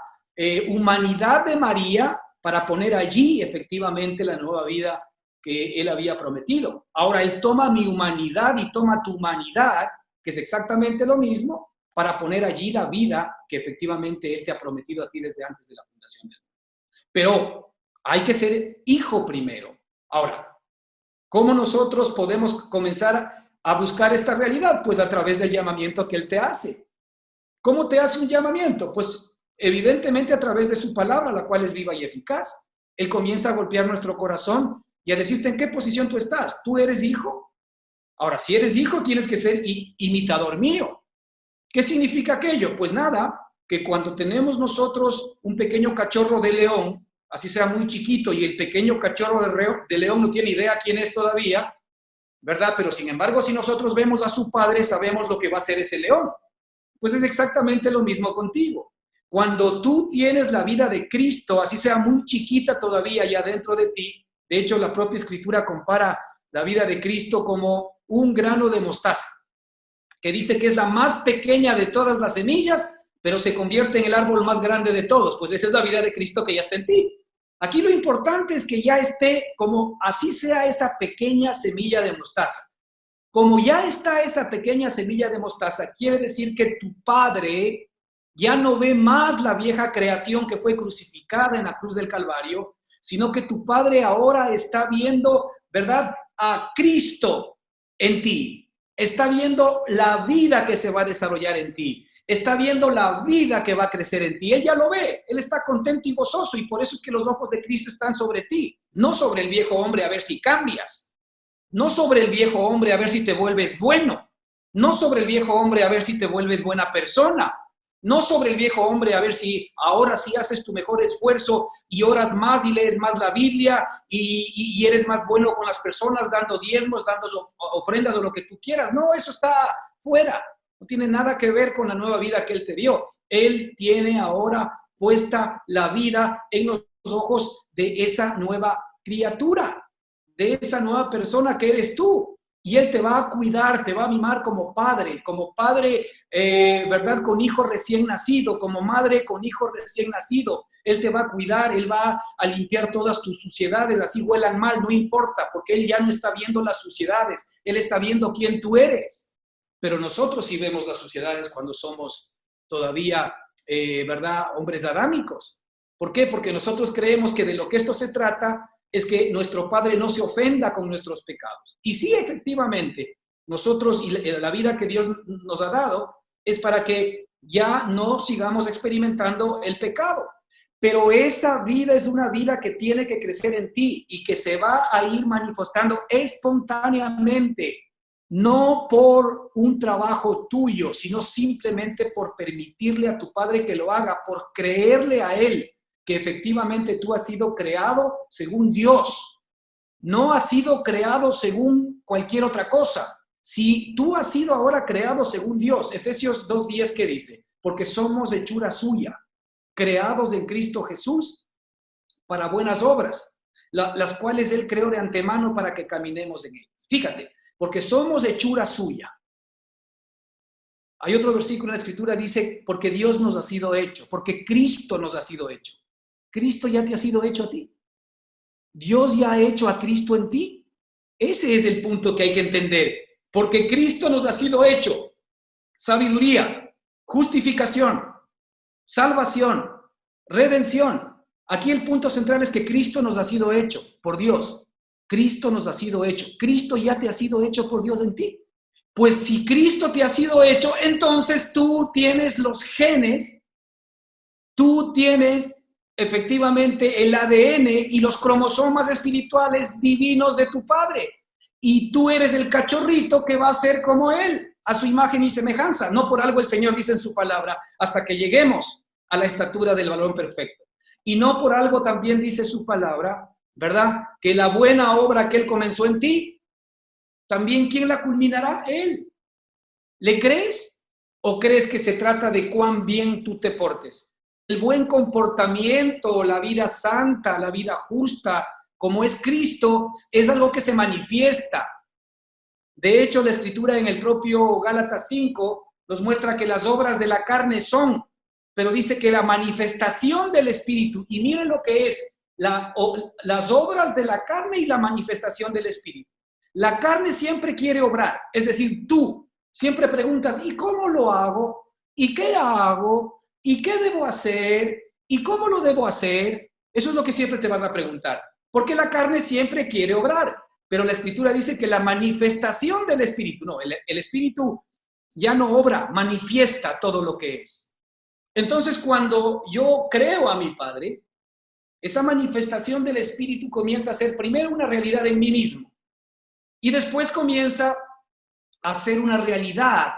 humanidad de María para poner allí efectivamente la nueva vida que Él había prometido. Ahora Él toma mi humanidad y toma tu humanidad, que es exactamente lo mismo, para poner allí la vida que efectivamente Él te ha prometido a ti desde antes de la fundación del mundo. Pero hay que ser hijo primero. Ahora, ¿cómo nosotros podemos comenzar a buscar esta realidad? Pues a través del llamamiento que Él te hace. ¿Cómo te hace un llamamiento? Pues evidentemente a través de su palabra, la cual es viva y eficaz. Él comienza a golpear nuestro corazón y a decirte en qué posición tú estás. ¿Tú eres hijo? Ahora, si eres hijo, tienes que ser imitador mío. ¿Qué significa aquello? Pues nada, que cuando tenemos nosotros un pequeño cachorro de león, así sea muy chiquito, y el pequeño cachorro de león no tiene idea quién es todavía, ¿verdad? Pero sin embargo, si nosotros vemos a su padre, sabemos lo que va a hacer ese león. Pues es exactamente lo mismo contigo. Cuando tú tienes la vida de Cristo, así sea muy chiquita todavía ya dentro de ti, de hecho la propia Escritura compara la vida de Cristo como un grano de mostaza, que dice que es la más pequeña de todas las semillas, pero se convierte en el árbol más grande de todos. Pues esa es la vida de Cristo que ya está en ti. Aquí lo importante es que ya esté como así sea esa pequeña semilla de mostaza. Como ya está esa pequeña semilla de mostaza, quiere decir que tu Padre ya no ve más la vieja creación que fue crucificada en la cruz del Calvario, sino que tu Padre ahora está viendo, ¿verdad?, a Cristo en ti. Está viendo la vida que se va a desarrollar en ti. Está viendo la vida que va a crecer en ti. Él ya lo ve. Él está contento y gozoso, y por eso es que los ojos de Cristo están sobre ti, no sobre el viejo hombre a ver si cambias. No sobre el viejo hombre a ver si te vuelves bueno. No sobre el viejo hombre a ver si te vuelves buena persona. No sobre el viejo hombre a ver si ahora sí haces tu mejor esfuerzo y oras más y lees más la Biblia y eres más bueno con las personas, dando diezmos, dando ofrendas o lo que tú quieras. No, eso está fuera. No tiene nada que ver con la nueva vida que Él te dio. Él tiene ahora puesta la vida en los ojos de esa nueva criatura, de esa nueva persona que eres tú. Y Él te va a cuidar, te va a mimar como padre, ¿verdad? Con hijo recién nacido, como madre con hijo recién nacido. Él te va a cuidar, Él va a limpiar todas tus suciedades, así huelan mal, no importa, porque Él ya no está viendo las suciedades, Él está viendo quién tú eres. Pero nosotros sí vemos las suciedades cuando somos todavía, ¿verdad?, hombres adámicos. ¿Por qué? Porque nosotros creemos que de lo que esto se trata es que nuestro Padre no se ofenda con nuestros pecados. Y sí, efectivamente, nosotros y la vida que Dios nos ha dado es para que ya no sigamos experimentando el pecado. Pero esa vida es una vida que tiene que crecer en ti y que se va a ir manifestando espontáneamente, no por un trabajo tuyo, sino simplemente por permitirle a tu Padre que lo haga, por creerle a Él que efectivamente tú has sido creado según Dios, no has sido creado según cualquier otra cosa. Si tú has sido ahora creado según Dios, Efesios 2:10, ¿qué dice? Porque somos hechura suya, creados en Cristo Jesús para buenas obras, las cuales Él creó de antemano para que caminemos en ellas. Fíjate, porque somos hechura suya. Hay otro versículo en la Escritura, dice, porque Dios nos ha sido hecho, porque Cristo nos ha sido hecho. Cristo ya te ha sido hecho a ti. Dios ya ha hecho a Cristo en ti. Ese es el punto que hay que entender. Porque Cristo nos ha sido hecho. Sabiduría, justificación, salvación, redención. Aquí el punto central es que Cristo nos ha sido hecho por Dios. Cristo nos ha sido hecho. Cristo ya te ha sido hecho por Dios en ti. Pues si Cristo te ha sido hecho, entonces tú tienes los genes, tú tienes efectivamente el ADN y los cromosomas espirituales divinos de tu Padre. Y tú eres el cachorrito que va a ser como Él, a su imagen y semejanza. No por algo el Señor dice en su palabra, hasta que lleguemos a la estatura del varón perfecto. Y no por algo también dice su palabra, ¿verdad? Que la buena obra que Él comenzó en ti, también ¿quién la culminará? Él. ¿Le crees? ¿O crees que se trata de cuán bien tú te portes? El buen comportamiento, la vida santa, la vida justa, como es Cristo, es algo que se manifiesta. De hecho, la Escritura en el propio Gálatas 5 nos muestra que las obras de la carne son, pero dice que la manifestación del Espíritu, y miren lo que es las obras de la carne y la manifestación del Espíritu. La carne siempre quiere obrar, es decir, tú siempre preguntas, ¿y cómo lo hago? ¿Y qué hago? ¿Y qué debo hacer? ¿Y cómo lo debo hacer? Eso es lo que siempre te vas a preguntar. Porque la carne siempre quiere obrar. Pero la Escritura dice que la manifestación del Espíritu, no, el Espíritu ya no obra, manifiesta todo lo que es. Entonces, cuando yo creo a mi Padre, esa manifestación del Espíritu comienza a ser primero una realidad en mí mismo. Y después comienza a ser una realidad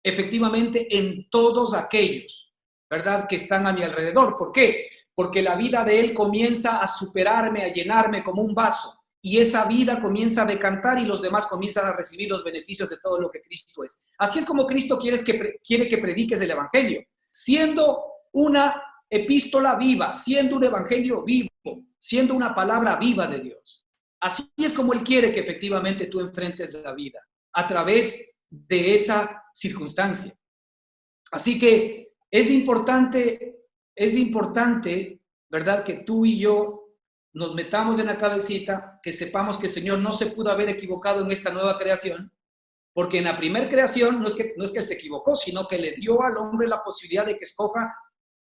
efectivamente en todos aquellos, ¿verdad?, que están a mi alrededor. ¿Por qué? Porque la vida de Él comienza a superarme, a llenarme como un vaso. Y esa vida comienza a decantar y los demás comienzan a recibir los beneficios de todo lo que Cristo es. Así es como Cristo quiere que prediques el Evangelio, siendo una epístola viva, siendo un evangelio vivo, siendo una palabra viva de Dios. Así es como Él quiere que efectivamente tú enfrentes la vida, a través de esa circunstancia. Así que es importante, ¿verdad?, que tú y yo nos metamos en la cabecita, que sepamos que el Señor no se pudo haber equivocado en esta nueva creación, porque en la primera creación no es que se equivocó, sino que le dio al hombre la posibilidad de que escoja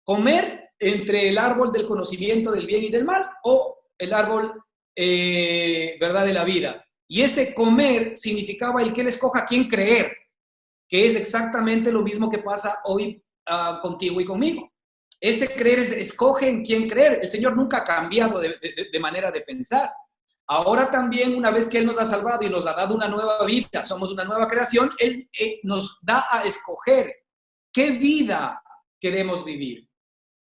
comer entre el árbol del conocimiento del bien y del mal o el árbol, ¿verdad?, de la vida. Y ese comer significaba el que Él escoja a quién creer, que es exactamente lo mismo que pasa hoy contigo y conmigo. Ese creer es escoge en quién creer. El Señor nunca ha cambiado de manera de pensar. Ahora también, una vez que Él nos ha salvado y nos ha dado una nueva vida, somos una nueva creación, Él nos da a escoger qué vida queremos vivir.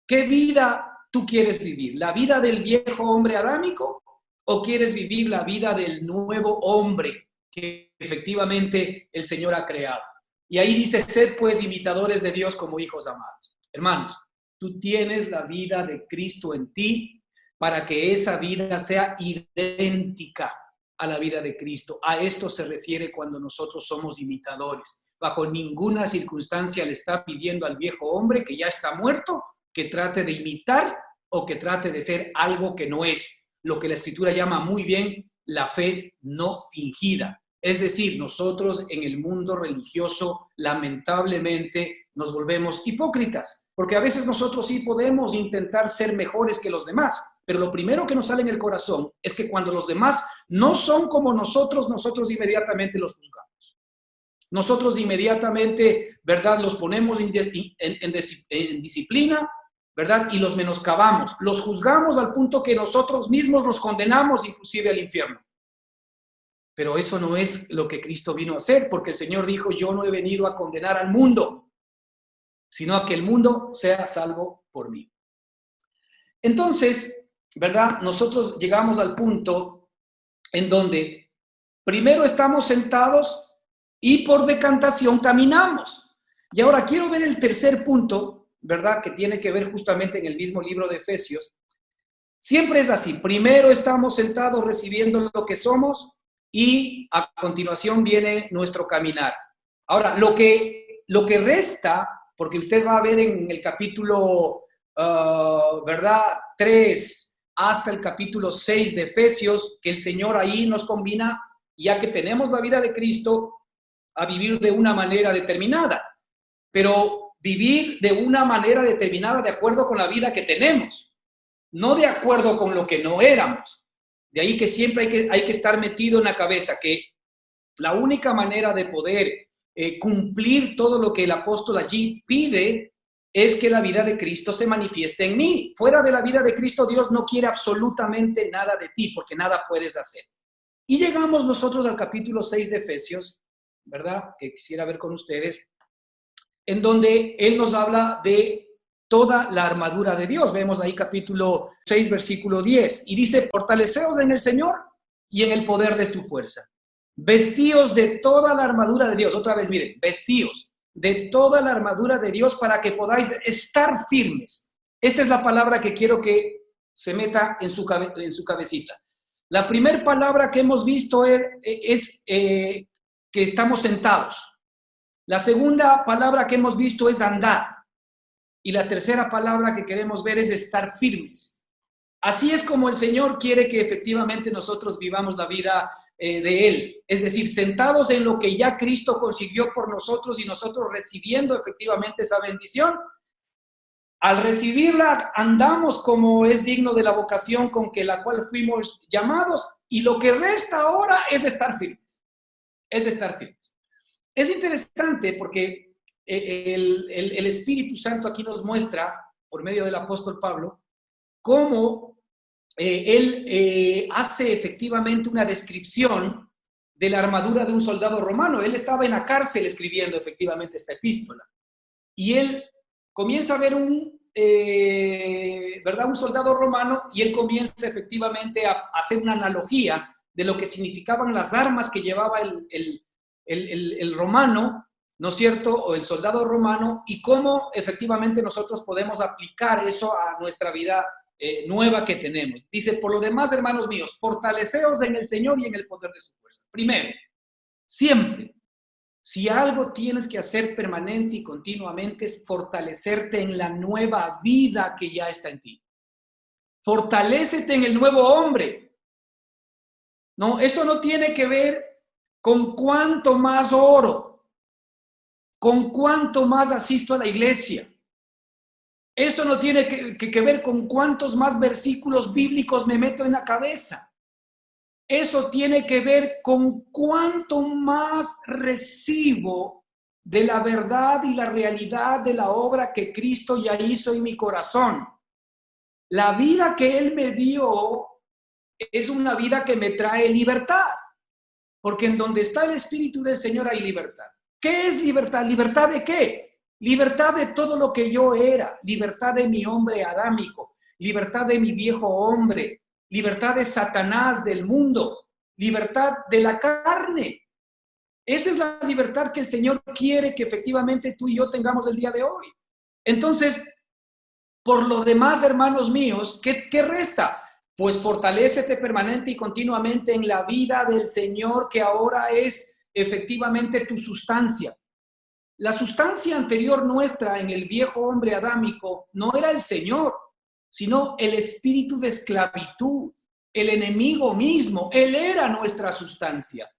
¿Qué vida tú quieres vivir? ¿La vida del viejo hombre adámico o quieres vivir la vida del nuevo hombre que efectivamente el Señor ha creado? Y ahí dice, sed pues imitadores de Dios como hijos amados. Hermanos, tú tienes la vida de Cristo en ti para que esa vida sea idéntica a la vida de Cristo. A esto se refiere cuando nosotros somos imitadores. Bajo ninguna circunstancia le está pidiendo al viejo hombre que ya está muerto que trate de imitar o que trate de ser algo que no es. Lo que la Escritura llama muy bien la fe no fingida. Es decir, nosotros en el mundo religioso lamentablemente nos volvemos hipócritas, porque a veces nosotros sí podemos intentar ser mejores que los demás, pero lo primero que nos sale en el corazón es que cuando los demás no son como nosotros inmediatamente los juzgamos. Nosotros inmediatamente, ¿verdad?, los ponemos en disciplina, ¿verdad?, y los menoscabamos, los juzgamos al punto que nosotros mismos nos condenamos inclusive al infierno. Pero eso no es lo que Cristo vino a hacer, porque el Señor dijo, yo no he venido a condenar al mundo, sino a que el mundo sea salvo por mí. Entonces, ¿verdad?, nosotros llegamos al punto en donde primero estamos sentados y por decantación caminamos. Y ahora quiero ver el tercer punto, ¿verdad?, que tiene que ver justamente en el mismo libro de Efesios. Siempre es así, primero estamos sentados recibiendo lo que somos y a continuación viene nuestro caminar. Ahora, lo que resta, porque usted va a ver en el capítulo, ¿verdad?, 3 hasta el capítulo 6 de Efesios, que el Señor ahí nos combina, ya que tenemos la vida de Cristo, a vivir de una manera determinada. Pero vivir de una manera determinada de acuerdo con la vida que tenemos, no de acuerdo con lo que no éramos. De ahí que siempre hay que estar metido en la cabeza que la única manera de poder cumplir todo lo que el apóstol allí pide es que la vida de Cristo se manifieste en mí. Fuera de la vida de Cristo, Dios no quiere absolutamente nada de ti, porque nada puedes hacer. Y llegamos nosotros al capítulo 6 de Efesios, ¿verdad?, que quisiera ver con ustedes, en donde Él nos habla de toda la armadura de Dios. Vemos ahí capítulo 6, versículo 10, y dice, fortaleceos en el Señor y en el poder de su fuerza. Vestíos de toda la armadura de Dios. Otra vez, miren, vestíos de toda la armadura de Dios para que podáis estar firmes. Esta es la palabra que quiero que se meta en su cabecita. La primera palabra que hemos visto es que estamos sentados. La segunda palabra que hemos visto es andar. Y la tercera palabra que queremos ver es estar firmes. Así es como el Señor quiere que efectivamente nosotros vivamos la vida de Él. Es decir, sentados en lo que ya Cristo consiguió por nosotros y nosotros recibiendo efectivamente esa bendición. Al recibirla, andamos como es digno de la vocación con que la cual fuimos llamados, y lo que resta ahora es estar firmes. Es estar firmes. Es interesante porque el Espíritu Santo aquí nos muestra, por medio del apóstol Pablo, cómo él hace efectivamente una descripción de la armadura de un soldado romano. Él estaba en la cárcel escribiendo efectivamente esta epístola. Y él comienza a ver ¿verdad?, un soldado romano, y él comienza efectivamente a hacer una analogía de lo que significaban las armas que llevaba el romano, ¿no es cierto?, o el soldado romano, y cómo efectivamente nosotros podemos aplicar eso a nuestra vida nueva que tenemos. Dice, por lo demás, hermanos míos, fortaleceos en el Señor y en el poder de su fuerza. Primero, siempre, si algo tienes que hacer permanente y continuamente es fortalecerte en la nueva vida que ya está en ti. Fortalécete en el nuevo hombre. No, eso no tiene que ver con cuánto más oro, con cuánto más asisto a la iglesia. Eso no tiene que ver con cuántos más versículos bíblicos me meto en la cabeza. Eso tiene que ver con cuánto más recibo de la verdad y la realidad de la obra que Cristo ya hizo en mi corazón. La vida que Él me dio es una vida que me trae libertad, porque en donde está el Espíritu del Señor hay libertad. ¿Qué es libertad? ¿Libertad de qué? Libertad de todo lo que yo era, libertad de mi hombre adámico, libertad de mi viejo hombre, libertad de Satanás, del mundo, libertad de la carne. Esa es la libertad que el Señor quiere que efectivamente tú y yo tengamos el día de hoy. Entonces, por lo demás, hermanos míos, ¿qué resta? Pues fortalécete permanente y continuamente en la vida del Señor, que ahora es efectivamente tu sustancia. La sustancia anterior nuestra en el viejo hombre adámico no era el Señor, sino el espíritu de esclavitud, el enemigo mismo. Él era nuestra sustancia.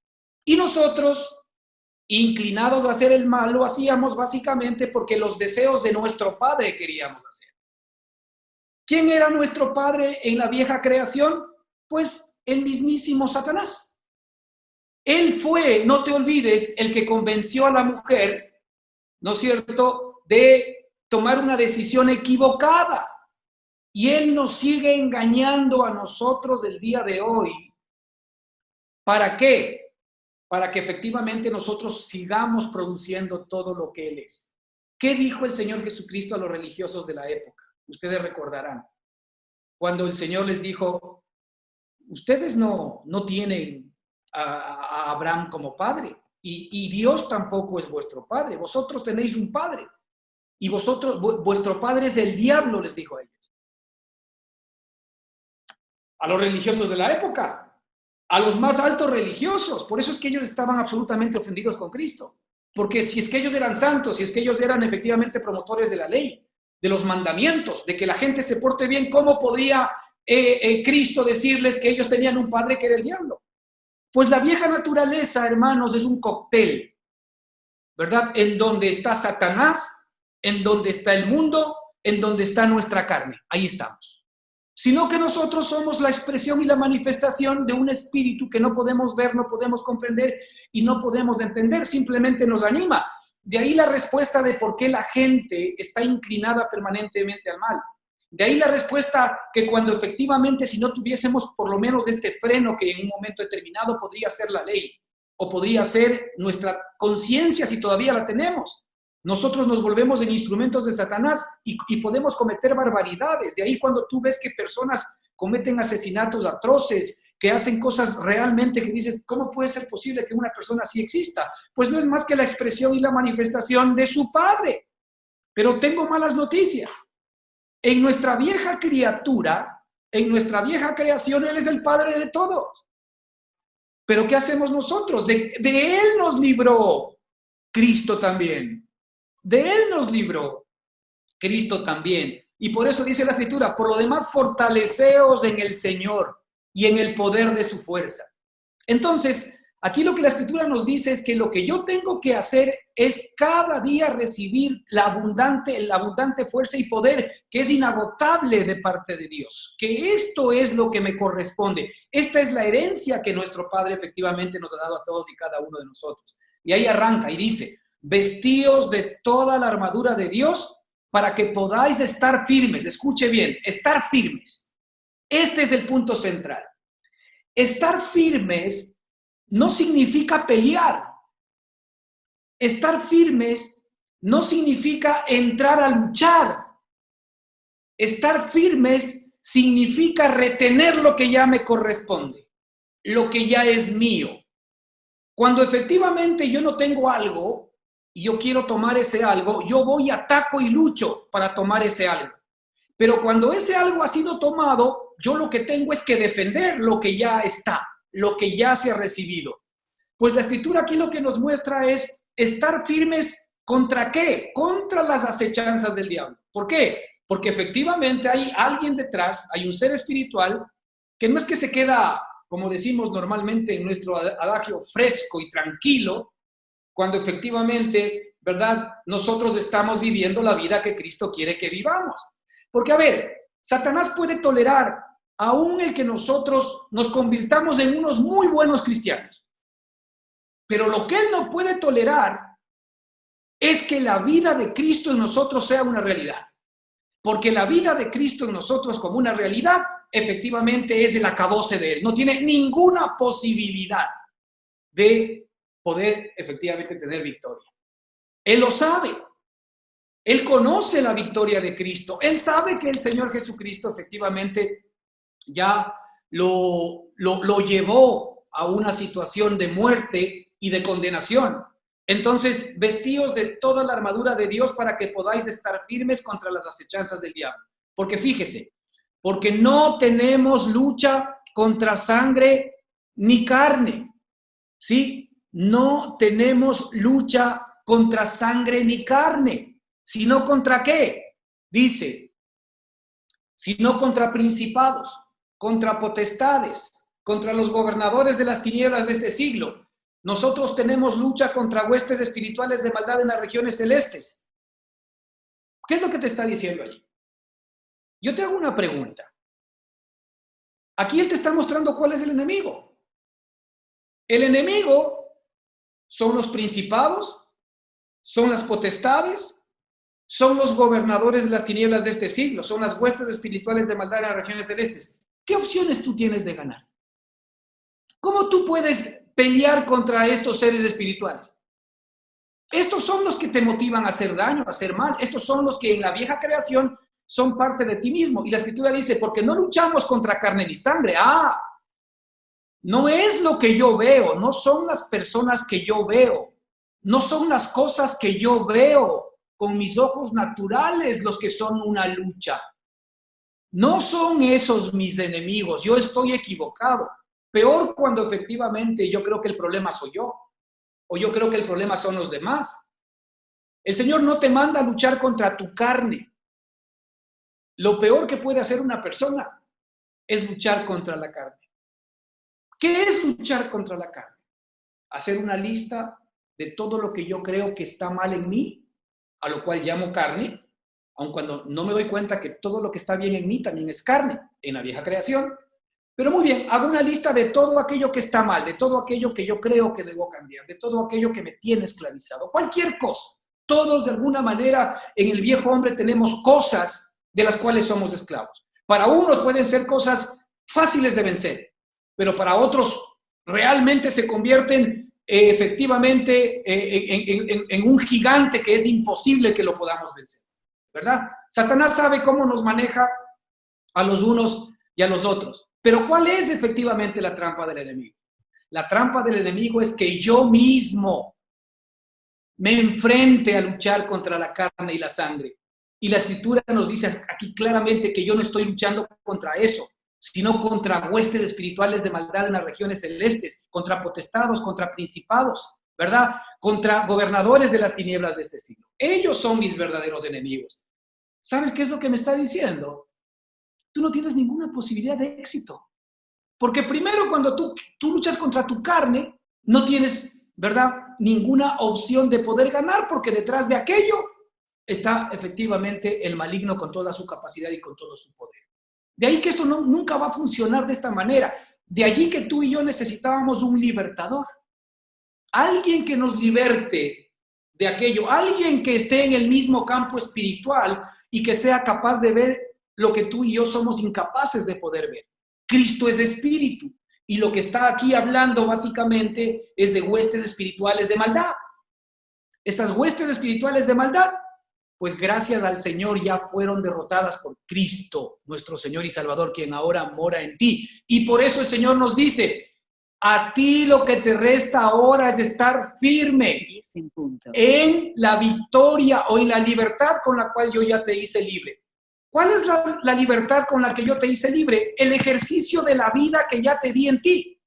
Y nosotros, inclinados a hacer el mal, lo hacíamos básicamente porque los deseos de nuestro padre queríamos hacer. ¿Quién era nuestro padre en la vieja creación? Pues el mismísimo Satanás. Él fue, no te olvides, el que convenció a la mujer, ¿no es cierto?, de tomar una decisión equivocada. Y él nos sigue engañando a nosotros el día de hoy. ¿Para qué? Para que efectivamente nosotros sigamos produciendo todo lo que él es. ¿Qué dijo el Señor Jesucristo a los religiosos de la época? Ustedes recordarán, cuando el Señor les dijo, ustedes no tienen a Abraham como padre, y Dios tampoco es vuestro padre, vosotros tenéis un padre, y vuestro padre es el diablo, les dijo a ellos. A los religiosos de la época, a los más altos religiosos, por eso es que ellos estaban absolutamente ofendidos con Cristo, porque si es que ellos eran santos, si es que ellos eran efectivamente promotores de la ley, de los mandamientos, de que la gente se porte bien, ¿cómo podría Cristo decirles que ellos tenían un padre que era el diablo? Pues la vieja naturaleza, hermanos, es un cóctel, ¿verdad? En donde está Satanás, en donde está el mundo, en donde está nuestra carne. Ahí estamos. Sino que nosotros somos la expresión y la manifestación de un espíritu que no podemos ver, no podemos comprender y no podemos entender, simplemente nos anima. De ahí la respuesta de por qué la gente está inclinada permanentemente al mal. De ahí la respuesta que cuando efectivamente si no tuviésemos por lo menos este freno que en un momento determinado podría ser la ley o podría ser nuestra conciencia si todavía la tenemos. Nosotros nos volvemos en instrumentos de Satanás y podemos cometer barbaridades. De ahí cuando tú ves que personas cometen asesinatos atroces, que hacen cosas realmente que dices, ¿cómo puede ser posible que una persona así exista? Pues no es más que la expresión y la manifestación de su padre. Pero tengo malas noticias. En nuestra vieja criatura, en nuestra vieja creación, Él es el Padre de todos. Pero ¿qué hacemos nosotros? De Él nos libró Cristo también. De Él nos libró Cristo también. Y por eso dice la Escritura, por lo demás fortaleceos en el Señor y en el poder de su fuerza. Entonces, aquí lo que la Escritura nos dice es que lo que yo tengo que hacer es cada día recibir la abundante fuerza y poder que es inagotable de parte de Dios. Que esto es lo que me corresponde. Esta es la herencia que nuestro Padre efectivamente nos ha dado a todos y cada uno de nosotros. Y ahí arranca y dice, vestíos de toda la armadura de Dios para que podáis estar firmes. Escuche bien, estar firmes. Este es el punto central. Estar firmes no significa pelear. Estar firmes no significa entrar a luchar. Estar firmes significa retener lo que ya me corresponde, lo que ya es mío. Cuando efectivamente yo no tengo algo y yo quiero tomar ese algo, yo voy, ataco y lucho para tomar ese algo. Pero cuando ese algo ha sido tomado, yo lo que tengo es que defender lo que ya está, lo que ya se ha recibido. Pues la Escritura aquí lo que nos muestra es estar firmes ¿contra qué? Contra las acechanzas del diablo. ¿Por qué? Porque efectivamente hay alguien detrás, hay un ser espiritual que no es que se queda, como decimos normalmente en nuestro adagio, fresco y tranquilo, cuando efectivamente, ¿verdad?, nosotros estamos viviendo la vida que Cristo quiere que vivamos. Porque, a ver, Satanás puede tolerar aún el que nosotros nos convirtamos en unos muy buenos cristianos. Pero lo que él no puede tolerar es que la vida de Cristo en nosotros sea una realidad. Porque la vida de Cristo en nosotros como una realidad, efectivamente es el acabose de él. No tiene ninguna posibilidad de poder efectivamente tener victoria. Él lo sabe. Él conoce la victoria de Cristo. Él sabe que el Señor Jesucristo efectivamente ya lo llevó a una situación de muerte y de condenación. Entonces, vestíos de toda la armadura de Dios para que podáis estar firmes contra las acechanzas del diablo. Porque fíjese, porque no tenemos lucha contra sangre ni carne, ¿sí? No tenemos lucha contra sangre ni carne, sino contra ¿qué? Dice, sino contra principados, contra potestades, contra los gobernadores de las tinieblas de este siglo. Nosotros tenemos lucha contra huestes espirituales de maldad en las regiones celestes. ¿Qué es lo que te está diciendo allí? Yo te hago una pregunta. Aquí él te está mostrando cuál es el enemigo. El enemigo son los principados, son las potestades, son los gobernadores de las tinieblas de este siglo, son las huestes espirituales de maldad en las regiones celestes. ¿Qué opciones tú tienes de ganar? ¿Cómo tú puedes pelear contra estos seres espirituales? Estos son los que te motivan a hacer daño, a hacer mal. Estos son los que en la vieja creación son parte de ti mismo. Y la Escritura dice, porque no luchamos contra carne ni sangre. No es lo que yo veo, no son las personas que yo veo, no son las cosas que yo veo con mis ojos naturales los que son una lucha. No son esos mis enemigos, yo estoy equivocado. Peor cuando efectivamente yo creo que el problema soy yo, o yo creo que el problema son los demás. El Señor no te manda a luchar contra tu carne. Lo peor que puede hacer una persona es luchar contra la carne. ¿Qué es luchar contra la carne? Hacer una lista de todo lo que yo creo que está mal en mí, a lo cual llamo carne, aun cuando no me doy cuenta que todo lo que está bien en mí también es carne, en la vieja creación. Pero muy bien, hago una lista de todo aquello que está mal, de todo aquello que yo creo que debo cambiar, de todo aquello que me tiene esclavizado, cualquier cosa. Todos de alguna manera en el viejo hombre tenemos cosas de las cuales somos esclavos. Para unos pueden ser cosas fáciles de vencer, pero para otros realmente se convierten efectivamente en un gigante que es imposible que lo podamos vencer, ¿verdad? Satanás sabe cómo nos maneja a los unos y a los otros. Pero ¿cuál es efectivamente la trampa del enemigo? La trampa del enemigo es que yo mismo me enfrente a luchar contra la carne y la sangre. Y la Escritura nos dice aquí claramente que yo no estoy luchando contra eso, sino contra huestes espirituales de maldad en las regiones celestes, contra potestados, contra principados, ¿verdad? Contra gobernadores de las tinieblas de este siglo. Ellos son mis verdaderos enemigos. ¿Sabes qué es lo que me está diciendo? Tú no tienes ninguna posibilidad de éxito. Porque primero cuando tú luchas contra tu carne, no tienes, ¿verdad?, ninguna opción de poder ganar, porque detrás de aquello está efectivamente el maligno con toda su capacidad y con todo su poder. De ahí que esto nunca va a funcionar de esta manera. De allí que tú y yo necesitábamos un libertador. Alguien que nos liberte de aquello. Alguien que esté en el mismo campo espiritual y que sea capaz de ver lo que tú y yo somos incapaces de poder ver. Cristo es de espíritu. Y lo que está aquí hablando básicamente es de huestes espirituales de maldad. Esas huestes espirituales de maldad, pues gracias al Señor ya fueron derrotadas por Cristo, nuestro Señor y Salvador, quien ahora mora en ti. Y por eso el Señor nos dice, a ti lo que te resta ahora es estar firme en la victoria o en la libertad con la cual yo ya te hice libre. ¿Cuál es la libertad con la que yo te hice libre? El ejercicio de la vida que ya te di en ti.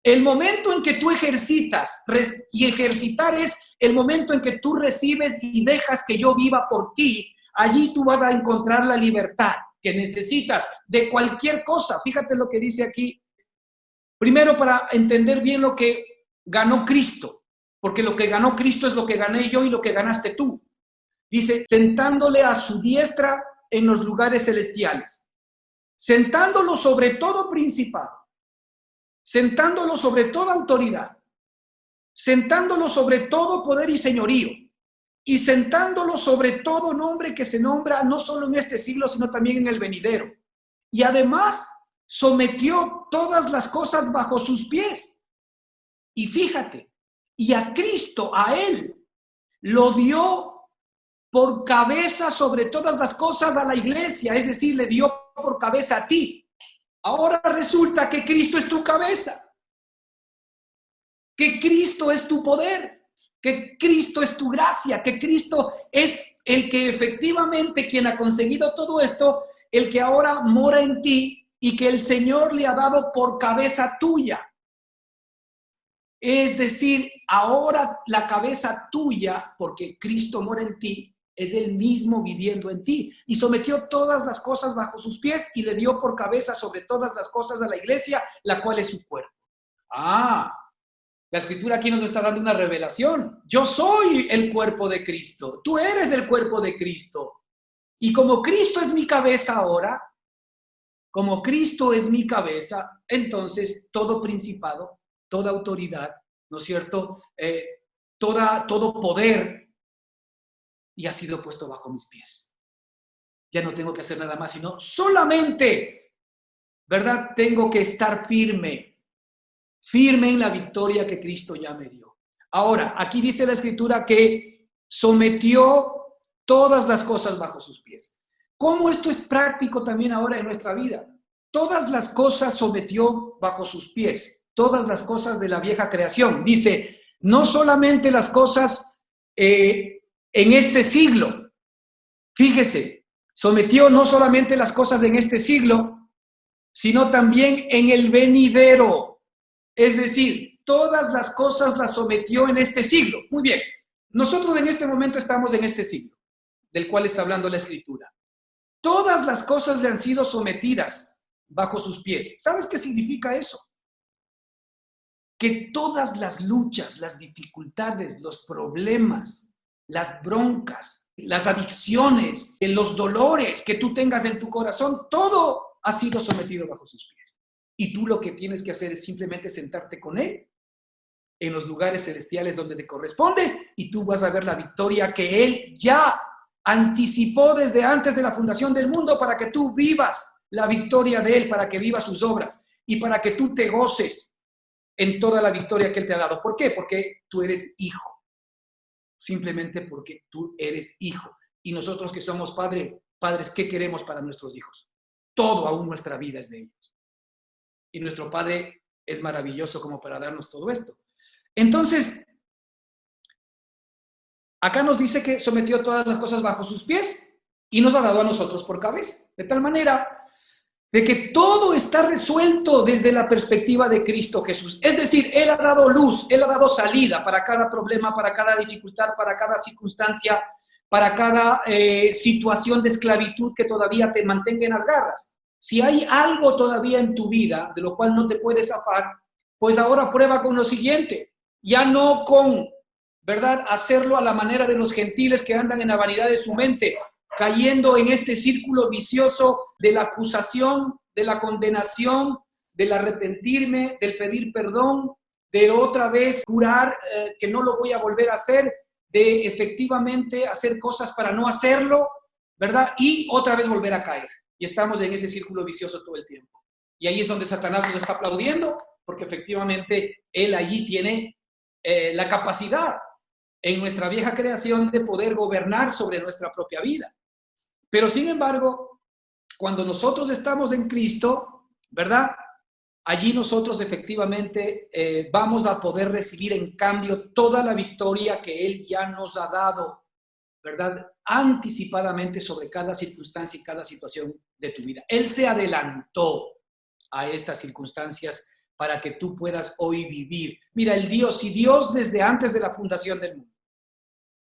El momento en que tú ejercitas, y ejercitar es el momento en que tú recibes y dejas que yo viva por ti, allí tú vas a encontrar la libertad que necesitas de cualquier cosa. Fíjate lo que dice aquí. Primero, para entender bien lo que ganó Cristo, porque lo que ganó Cristo es lo que gané yo y lo que ganaste tú. Dice, sentándole a su diestra en los lugares celestiales, sentándolo sobre todo principado, sentándolo sobre toda autoridad, sentándolo sobre todo poder y señorío, y sentándolo sobre todo nombre que se nombra no solo en este siglo, sino también en el venidero. Y además sometió todas las cosas bajo sus pies. Y fíjate, y a Cristo, a Él, lo dio por cabeza sobre todas las cosas a la iglesia, es decir, le dio por cabeza a ti. Ahora resulta que Cristo es tu cabeza. que Cristo es tu poder, que Cristo es tu gracia, que Cristo es el que efectivamente quien ha conseguido todo esto, el que ahora mora en ti y que el Señor le ha dado por cabeza tuya. Es decir, ahora la cabeza tuya, porque Cristo mora en ti, es Él mismo viviendo en ti. Y sometió todas las cosas bajo sus pies y le dio por cabeza sobre todas las cosas a la iglesia, la cual es su cuerpo. La Escritura aquí nos está dando una revelación. Yo soy el cuerpo de Cristo. Tú eres el cuerpo de Cristo. Y como Cristo es mi cabeza ahora, como Cristo es mi cabeza, entonces todo principado, toda autoridad, ¿no es cierto? Todo poder ya ha sido puesto bajo mis pies. Ya no tengo que hacer nada más, sino solamente, ¿verdad? Tengo que estar firme en la victoria que Cristo ya me dio. Ahora, aquí dice la Escritura que sometió todas las cosas bajo sus pies. ¿Cómo esto es práctico también ahora en nuestra vida? Todas las cosas sometió bajo sus pies, todas las cosas de la vieja creación. Dice, no solamente las cosas en este siglo. Fíjese, sometió no solamente las cosas en este siglo, sino también en el venidero. Es decir, todas las cosas las sometió en este siglo. Muy bien, nosotros en este momento estamos en este siglo, del cual está hablando la Escritura. Todas las cosas le han sido sometidas bajo sus pies. ¿Sabes qué significa eso? Que todas las luchas, las dificultades, los problemas, las broncas, las adicciones, los dolores que tú tengas en tu corazón, todo ha sido sometido bajo sus pies. Y tú lo que tienes que hacer es simplemente sentarte con Él en los lugares celestiales donde te corresponde y tú vas a ver la victoria que Él ya anticipó desde antes de la fundación del mundo para que tú vivas la victoria de Él, para que vivas sus obras y para que tú te goces en toda la victoria que Él te ha dado. ¿Por qué? Porque tú eres hijo. Simplemente porque tú eres hijo. Y nosotros que somos padres, ¿qué queremos para nuestros hijos? Todo, aún nuestra vida es de ellos. Y nuestro Padre es maravilloso como para darnos todo esto. Entonces, acá nos dice que sometió todas las cosas bajo sus pies y nos ha dado a nosotros por cabeza. De tal manera de que todo está resuelto desde la perspectiva de Cristo Jesús. Es decir, Él ha dado luz, Él ha dado salida para cada problema, para cada dificultad, para cada circunstancia, para cada situación de esclavitud que todavía te mantenga en las garras. Si hay algo todavía en tu vida de lo cual no te puedes zafar, pues ahora prueba con lo siguiente. Ya no con, ¿verdad?, hacerlo a la manera de los gentiles que andan en la vanidad de su mente, cayendo en este círculo vicioso de la acusación, de la condenación, del arrepentirme, del pedir perdón, de otra vez jurar que no lo voy a volver a hacer, de efectivamente hacer cosas para no hacerlo, ¿verdad? Y otra vez volver a caer. Y estamos en ese círculo vicioso todo el tiempo. Y ahí es donde Satanás nos está aplaudiendo, porque efectivamente él allí tiene la capacidad en nuestra vieja creación de poder gobernar sobre nuestra propia vida. Pero sin embargo, cuando nosotros estamos en Cristo, ¿verdad? Allí nosotros efectivamente vamos a poder recibir en cambio toda la victoria que Él ya nos ha dado, ¿verdad? Anticipadamente sobre cada circunstancia y cada situación de tu vida. Él se adelantó a estas circunstancias para que tú puedas hoy vivir. Mira, si Dios desde antes de la fundación del mundo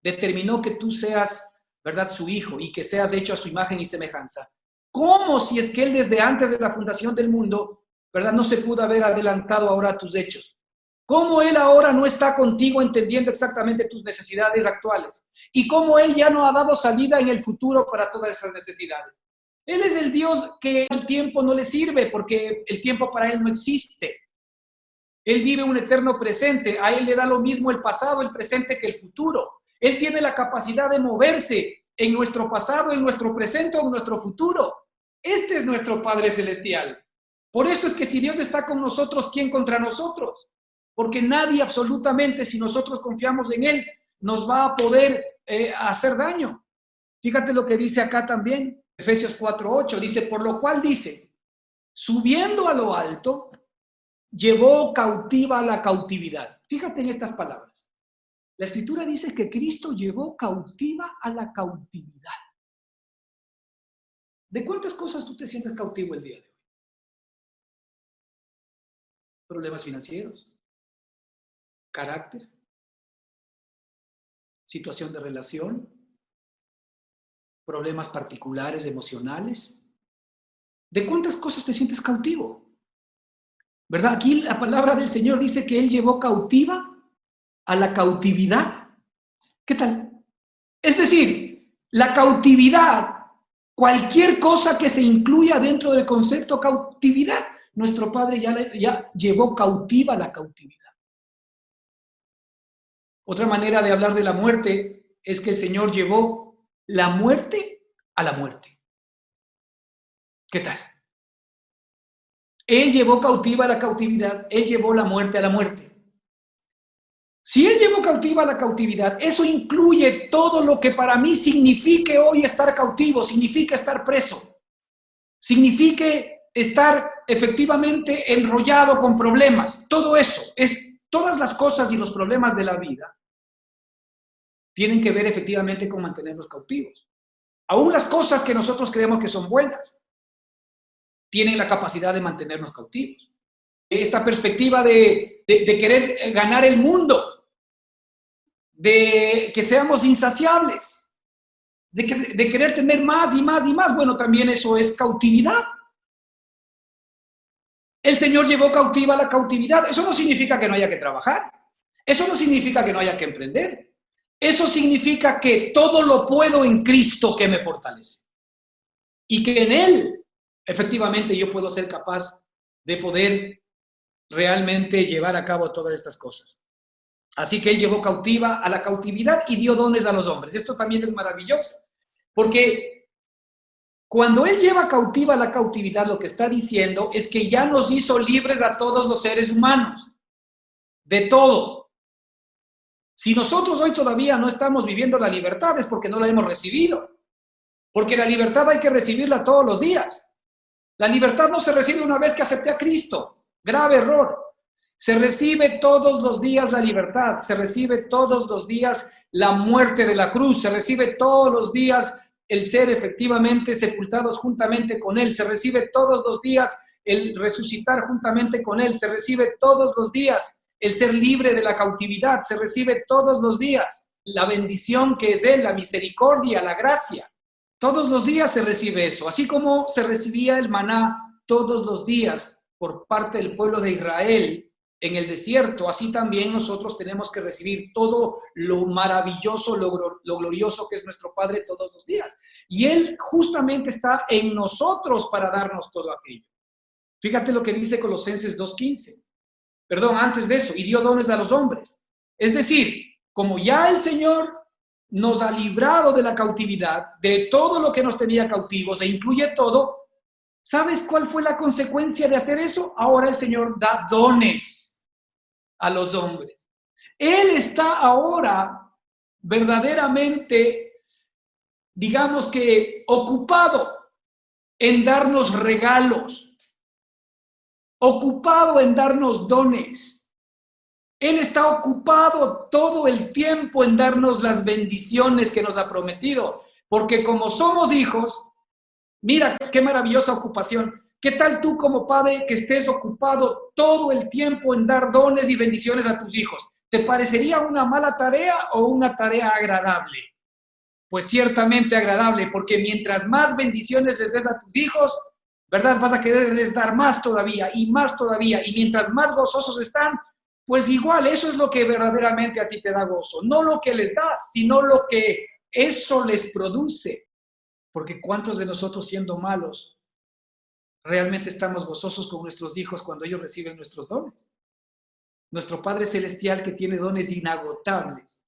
determinó que tú seas, ¿verdad?, su hijo y que seas hecho a su imagen y semejanza, ¿cómo si es que Él desde antes de la fundación del mundo, ¿verdad?, no se pudo haber adelantado ahora a tus hechos? ¿Cómo Él ahora no está contigo entendiendo exactamente tus necesidades actuales? ¿Y cómo Él ya no ha dado salida en el futuro para todas esas necesidades? Él es el Dios que el tiempo no le sirve porque el tiempo para Él no existe. Él vive un eterno presente. A Él le da lo mismo el pasado, el presente que el futuro. Él tiene la capacidad de moverse en nuestro pasado, en nuestro presente o en nuestro futuro. Este es nuestro Padre Celestial. Por esto es que si Dios está con nosotros, ¿quién contra nosotros? Porque nadie absolutamente, si nosotros confiamos en Él, nos va a poder hacer daño. Fíjate lo que dice acá también, Efesios 4:8, dice, por lo cual dice, subiendo a lo alto, llevó cautiva la cautividad. Fíjate en estas palabras. La Escritura dice que Cristo llevó cautiva a la cautividad. ¿De cuántas cosas tú te sientes cautivo el día de hoy? Problemas financieros, carácter, situación de relación, problemas particulares, emocionales. ¿De cuántas cosas te sientes cautivo? ¿Verdad? Aquí la palabra del Señor dice que Él llevó cautiva a la cautividad. ¿Qué tal? Es decir, la cautividad, cualquier cosa que se incluya dentro del concepto cautividad, nuestro Padre ya llevó cautiva la cautividad. Otra manera de hablar de la muerte es que el Señor llevó la muerte a la muerte. ¿Qué tal? Él llevó cautiva la cautividad, Él llevó la muerte a la muerte. Si Él llevó cautiva la cautividad, eso incluye todo lo que para mí signifique hoy estar cautivo, significa estar preso, signifique estar efectivamente enrollado con problemas. Todo eso, todas las cosas y los problemas de la vida tienen que ver efectivamente con mantenernos cautivos. Aún las cosas que nosotros creemos que son buenas tienen la capacidad de mantenernos cautivos. Esta perspectiva de querer ganar el mundo, de que seamos insaciables, de querer tener más y más y más, bueno, también eso es cautividad. El Señor llevó cautiva la cautividad. Eso no significa que no haya que trabajar. Eso no significa que no haya que emprender. Eso significa que todo lo puedo en Cristo que me fortalece. Y que en Él, efectivamente, yo puedo ser capaz de poder realmente llevar a cabo todas estas cosas. Así que Él llevó cautiva a la cautividad y dio dones a los hombres. Esto también es maravilloso, porque cuando Él lleva cautiva la cautividad, lo que está diciendo es que ya nos hizo libres a todos los seres humanos, de todo. Si nosotros hoy todavía no estamos viviendo la libertad es porque no la hemos recibido, porque la libertad hay que recibirla todos los días. La libertad no se recibe una vez que acepté a Cristo. Grave error. Se recibe todos los días la libertad, se recibe todos los días la muerte de la cruz, se recibe todos los días el ser efectivamente sepultados juntamente con Él, se recibe todos los días el resucitar juntamente con Él, se recibe todos los días el ser libre de la cautividad, se recibe todos los días la bendición que es Él, la misericordia, la gracia. Todos los días se recibe eso, así como se recibía el maná todos los días por parte del pueblo de Israel en el desierto, así también nosotros tenemos que recibir todo lo maravilloso, lo glorioso que es nuestro Padre todos los días. Y Él justamente está en nosotros para darnos todo aquello. Fíjate lo que dice Colosenses 2:15. Perdón, antes de eso, y dio dones a los hombres. Es decir, como ya el Señor nos ha librado de la cautividad, de todo lo que nos tenía cautivos, e incluye todo, ¿sabes cuál fue la consecuencia de hacer eso? Ahora el Señor da dones a los hombres. Él está ahora verdaderamente, digamos que, ocupado en darnos regalos, ocupado en darnos dones. Él está ocupado todo el tiempo en darnos las bendiciones que nos ha prometido, porque como somos hijos, mira qué maravillosa ocupación. ¿Qué tal tú como padre que estés ocupado todo el tiempo en dar dones y bendiciones a tus hijos? ¿Te parecería una mala tarea o una tarea agradable? Pues ciertamente agradable, porque mientras más bendiciones les des a tus hijos, ¿verdad? Vas a quererles dar más todavía, y mientras más gozosos están, pues igual, eso es lo que verdaderamente a ti te da gozo. No lo que les das, sino lo que eso les produce. Porque ¿cuántos de nosotros siendo malos realmente estamos gozosos con nuestros hijos cuando ellos reciben nuestros dones? Nuestro Padre Celestial que tiene dones inagotables.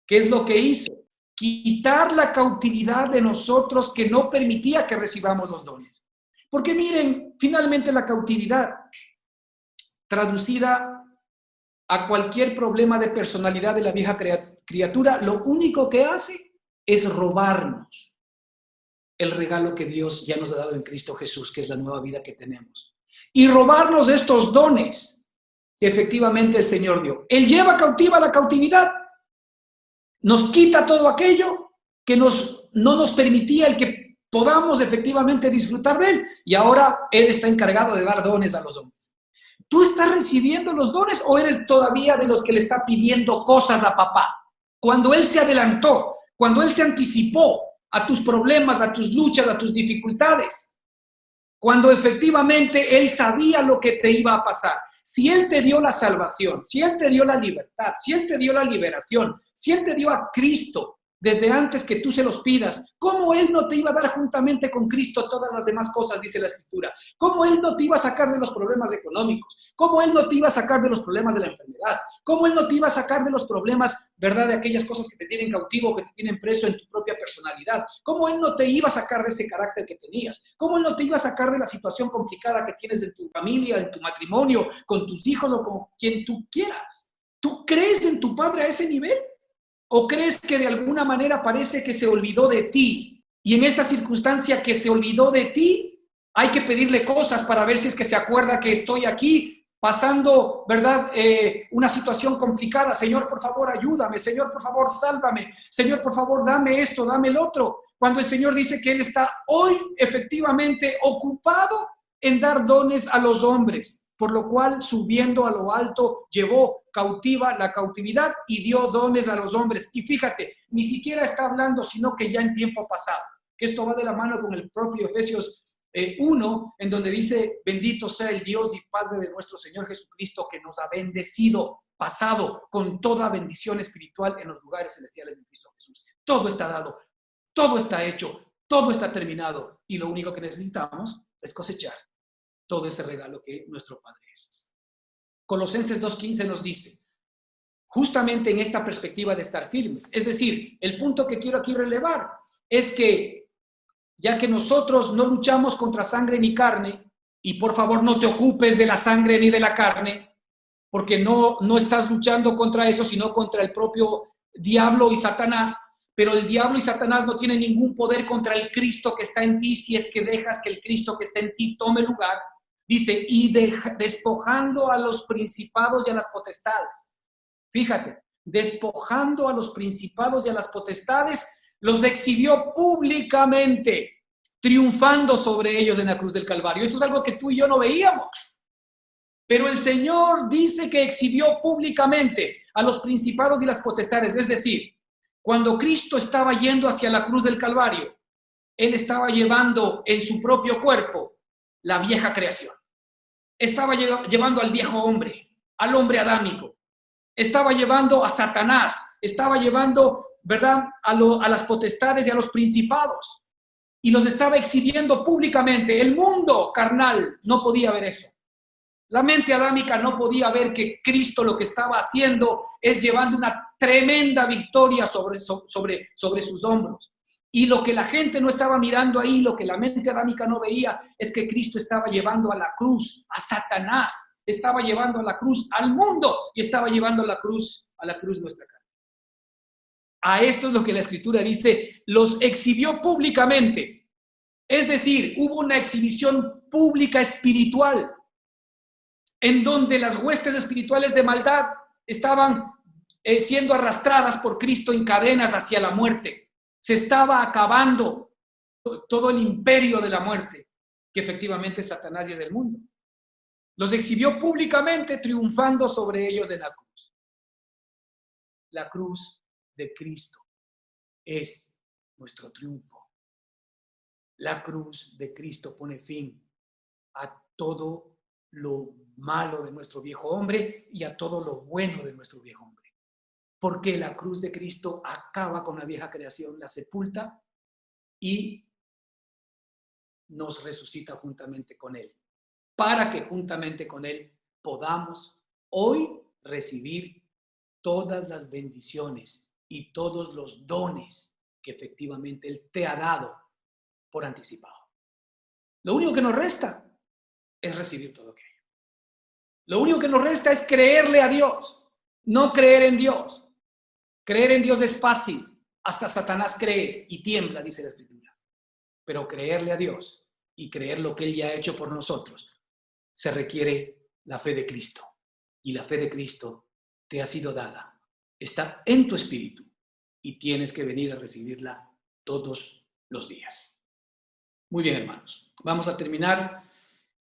¿Qué es lo que hizo? Quitar la cautividad de nosotros que no permitía que recibamos los dones. Porque miren, finalmente la cautividad, traducida a cualquier problema de personalidad de la vieja criatura, lo único que hace es robarnos el regalo que Dios ya nos ha dado en Cristo Jesús, que es la nueva vida que tenemos. Y robarnos estos dones que efectivamente el Señor dio. Él lleva cautiva la cautividad, nos quita todo aquello que no nos permitía el que podamos efectivamente disfrutar de Él, y ahora Él está encargado de dar dones a los hombres. ¿Tú estás recibiendo los dones o eres todavía de los que le está pidiendo cosas a papá? Cuando Él se adelantó, cuando Él se anticipó a tus problemas, a tus luchas, a tus dificultades, cuando efectivamente Él sabía lo que te iba a pasar. Si Él te dio la salvación, si Él te dio la libertad, si Él te dio la liberación, si Él te dio a Cristo desde antes que tú se los pidas, ¿cómo Él no te iba a dar juntamente con Cristo todas las demás cosas, dice la Escritura? ¿Cómo Él no te iba a sacar de los problemas económicos? ¿Cómo Él no te iba a sacar de los problemas de la enfermedad? ¿Cómo Él no te iba a sacar de los problemas, verdad, de aquellas cosas que te tienen cautivo, que te tienen preso en tu propia personalidad? ¿Cómo Él no te iba a sacar de ese carácter que tenías? ¿Cómo Él no te iba a sacar de la situación complicada que tienes en tu familia, en tu matrimonio, con tus hijos o con quien tú quieras? ¿Tú crees en tu Padre a ese nivel? ¿O crees que de alguna manera parece que se olvidó de ti? Y en esa circunstancia que se olvidó de ti, hay que pedirle cosas para ver si es que se acuerda que estoy aquí pasando, ¿verdad? Una situación complicada. Señor, por favor, ayúdame. Señor, por favor, sálvame. Señor, por favor, dame esto, dame el otro. Cuando el Señor dice que Él está hoy efectivamente ocupado en dar dones a los hombres, por lo cual, subiendo a lo alto, llevó cautiva la cautividad y dio dones a los hombres. Y fíjate, ni siquiera está hablando, sino que ya en tiempo pasado, que esto va de la mano con el propio Efesios 1, en donde dice, bendito sea el Dios y Padre de nuestro Señor Jesucristo, que nos ha bendecido, pasado, con toda bendición espiritual en los lugares celestiales de Cristo Jesús. Todo está dado, todo está hecho, todo está terminado, y lo único que necesitamos es cosechar todo ese regalo que nuestro Padre es. Colosenses 2:15 nos dice, justamente en esta perspectiva de estar firmes, es decir, el punto que quiero aquí relevar es que ya que nosotros no luchamos contra sangre ni carne, y por favor no te ocupes de la sangre ni de la carne, porque no estás luchando contra eso, sino contra el propio diablo y Satanás, pero el diablo y Satanás no tienen ningún poder contra el Cristo que está en ti, si es que dejas que el Cristo que está en ti tome lugar. Dice, y despojando a los principados y a las potestades. Fíjate, despojando a los principados y a las potestades, los exhibió públicamente, triunfando sobre ellos en la cruz del Calvario. Esto es algo que tú y yo no veíamos. Pero el Señor dice que exhibió públicamente a los principados y las potestades. Es decir, cuando Cristo estaba yendo hacia la cruz del Calvario, Él estaba llevando en su propio cuerpo la vieja creación. Estaba llevando al viejo hombre, al hombre adámico. Estaba llevando a Satanás. Estaba llevando, ¿verdad?, a las potestades y a los principados. Y los estaba exhibiendo públicamente. El mundo carnal no podía ver eso. La mente adámica no podía ver que Cristo lo que estaba haciendo es llevando una tremenda victoria sobre sus hombros. Y lo que la gente no estaba mirando ahí, lo que la mente adámica no veía, es que Cristo estaba llevando a la cruz a Satanás, estaba llevando a la cruz al mundo y estaba llevando a la cruz nuestra carne. A esto es lo que la Escritura dice, los exhibió públicamente. Es decir, hubo una exhibición pública espiritual en donde las huestes espirituales de maldad estaban siendo arrastradas por Cristo en cadenas hacia la muerte. Se estaba acabando todo el imperio de la muerte, que efectivamente es Satanás y es del mundo. Los exhibió públicamente, triunfando sobre ellos en la cruz. La cruz de Cristo es nuestro triunfo. La cruz de Cristo pone fin a todo lo malo de nuestro viejo hombre y a todo lo bueno de nuestro viejo hombre. Porque la cruz de Cristo acaba con la vieja creación, la sepulta y nos resucita juntamente con Él, para que juntamente con Él podamos hoy recibir todas las bendiciones y todos los dones que efectivamente Él te ha dado por anticipado. Lo único que nos resta es recibir todo aquello. Lo único que nos resta es creerle a Dios, no creer en Dios. Creer en Dios es fácil, hasta Satanás cree y tiembla, dice la Escritura. Pero creerle a Dios y creer lo que Él ya ha hecho por nosotros, se requiere la fe de Cristo, y la fe de Cristo te ha sido dada. Está en tu espíritu y tienes que venir a recibirla todos los días. Muy bien, hermanos. Vamos a terminar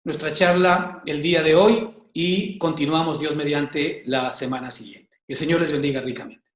nuestra charla el día de hoy y continuamos, Dios mediante, la semana siguiente. Que el Señor les bendiga ricamente.